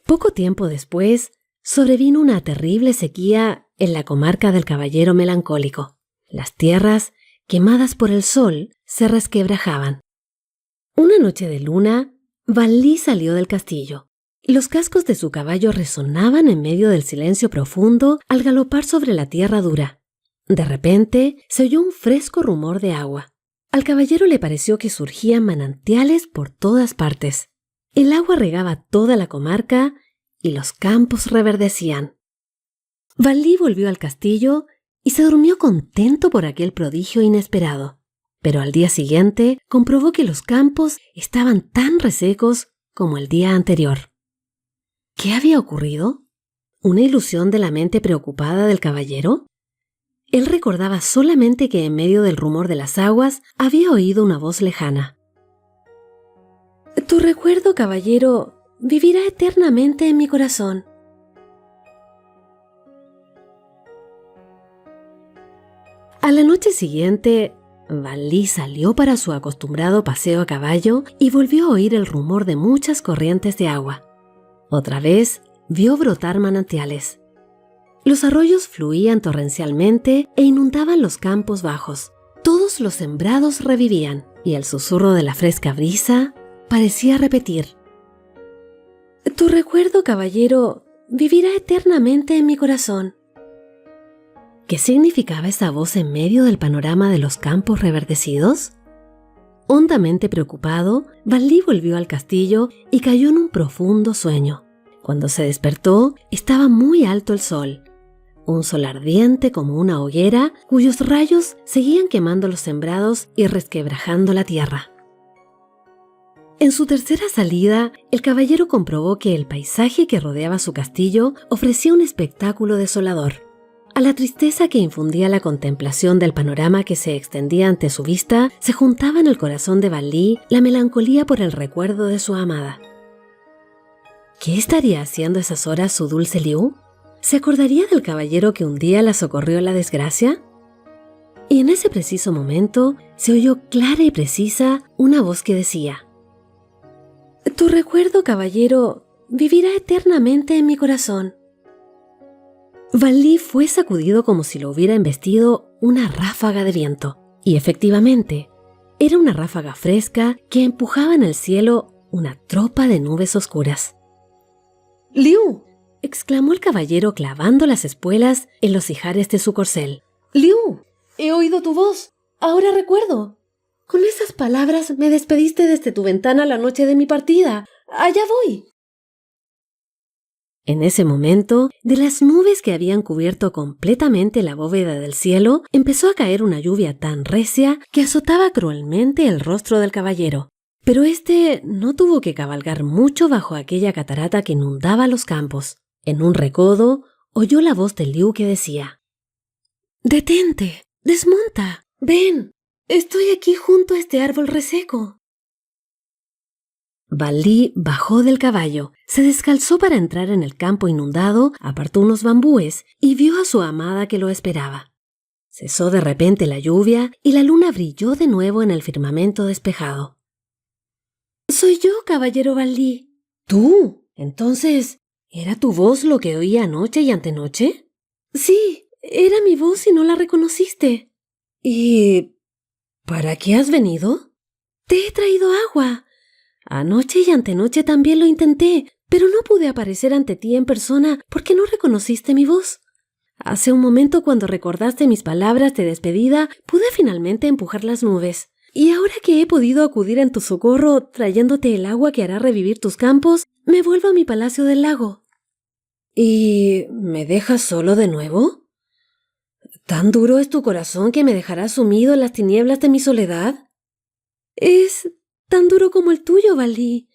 Poco tiempo después, sobrevino una terrible sequía en la comarca del Caballero Melancólico. Las tierras, quemadas por el sol, se resquebrajaban. Una noche de luna, Van Li salió del castillo. Los cascos de su caballo resonaban en medio del silencio profundo al galopar sobre la tierra dura. De repente, se oyó un fresco rumor de agua. Al caballero le pareció que surgían manantiales por todas partes. El agua regaba toda la comarca y los campos reverdecían. Van Li volvió al castillo y se durmió contento por aquel prodigio inesperado. Pero al día siguiente comprobó que los campos estaban tan resecos como el día anterior. ¿Qué había ocurrido? ¿Una ilusión de la mente preocupada del caballero? Él recordaba solamente que en medio del rumor de las aguas había oído una voz lejana. «Tu recuerdo, caballero, vivirá eternamente en mi corazón». A la noche siguiente, Van Li salió para su acostumbrado paseo a caballo y volvió a oír el rumor de muchas corrientes de agua. Otra vez vio brotar manantiales. Los arroyos fluían torrencialmente e inundaban los campos bajos. Todos los sembrados revivían y el susurro de la fresca brisa parecía repetir: «Tu recuerdo, caballero, vivirá eternamente en mi corazón». ¿Qué significaba esa voz en medio del panorama de los campos reverdecidos? Hondamente preocupado, Van Li volvió al castillo y cayó en un profundo sueño. Cuando se despertó, estaba muy alto el sol. Un sol ardiente como una hoguera, cuyos rayos seguían quemando los sembrados y resquebrajando la tierra. En su tercera salida, el caballero comprobó que el paisaje que rodeaba su castillo ofrecía un espectáculo desolador. A la tristeza que infundía la contemplación del panorama que se extendía ante su vista, se juntaba en el corazón de Valí la melancolía por el recuerdo de su amada. ¿Qué estaría haciendo a esas horas su dulce Liu? ¿Se acordaría del caballero que un día la socorrió en la desgracia? Y en ese preciso momento se oyó clara y precisa una voz que decía: «Tu recuerdo, caballero, vivirá eternamente en mi corazón». Valí fue sacudido como si lo hubiera embestido una ráfaga de viento. Y efectivamente, era una ráfaga fresca que empujaba en el cielo una tropa de nubes oscuras. «¡Liu!», exclamó el caballero clavando las espuelas en los ijares de su corcel. «¡Liu! He oído tu voz. Ahora recuerdo. Con esas palabras me despediste desde tu ventana la noche de mi partida. ¡Allá voy!». En ese momento, de las nubes que habían cubierto completamente la bóveda del cielo, empezó a caer una lluvia tan recia que azotaba cruelmente el rostro del caballero. Pero éste no tuvo que cabalgar mucho bajo aquella catarata que inundaba los campos. En un recodo, oyó la voz de Liu que decía: «Detente, desmonta, ven, estoy aquí junto a este árbol reseco». Valí bajó del caballo, se descalzó para entrar en el campo inundado, apartó unos bambúes y vio a su amada que lo esperaba. Cesó de repente la lluvia y la luna brilló de nuevo en el firmamento despejado. «Soy yo, caballero Valí». «¿Tú? Entonces, ¿era tu voz lo que oí anoche y antenoche?» «Sí, era mi voz y no la reconociste». «¿Y para qué has venido?» «Te he traído agua. Anoche y antenoche también lo intenté, pero no pude aparecer ante ti en persona porque no reconociste mi voz. Hace un momento, cuando recordaste mis palabras de despedida, pude finalmente empujar las nubes. Y ahora que he podido acudir en tu socorro, trayéndote el agua que hará revivir tus campos, me vuelvo a mi palacio del lago». «¿Y me dejas solo de nuevo? ¿Tan duro es tu corazón que me dejarás sumido en las tinieblas de mi soledad?» «Es tan duro como el tuyo, Valí,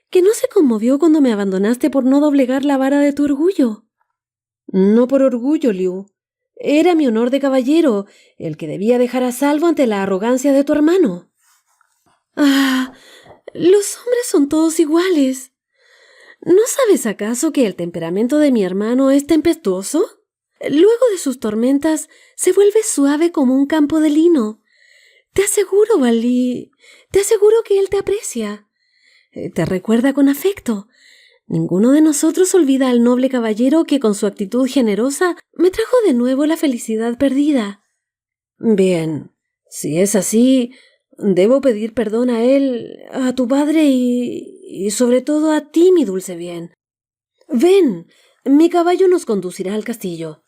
que no se conmovió cuando me abandonaste por no doblegar la vara de tu orgullo». «No por orgullo, Liu. Era mi honor de caballero, el que debía dejar a salvo ante la arrogancia de tu hermano». «Ah, los hombres son todos iguales. ¿No sabes acaso que el temperamento de mi hermano es tempestuoso? Luego de sus tormentas se vuelve suave como un campo de lino. Te aseguro, Valí, te aseguro que él te aprecia. Te recuerda con afecto. Ninguno de nosotros olvida al noble caballero que con su actitud generosa me trajo de nuevo la felicidad perdida». «Bien, si es así, debo pedir perdón a él, a tu padre y sobre todo a ti, mi dulce bien. Ven, mi caballo nos conducirá al castillo.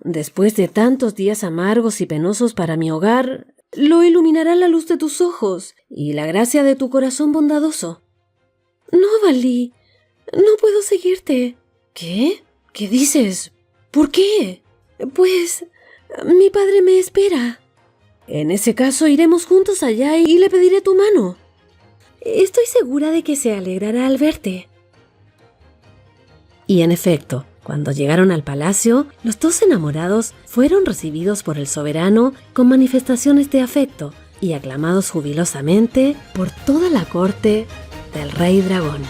Después de tantos días amargos y penosos para mi hogar, lo iluminará la luz de tus ojos y la gracia de tu corazón bondadoso». «No, Valí, no puedo seguirte». «¿Qué? ¿Qué dices? ¿Por qué?» «Pues mi padre me espera». «En ese caso iremos juntos allá y le pediré tu mano». «Estoy segura de que se alegrará al verte». Y en efecto, cuando llegaron al palacio, los dos enamorados fueron recibidos por el soberano con manifestaciones de afecto y aclamados jubilosamente por toda la corte del Rey Dragón.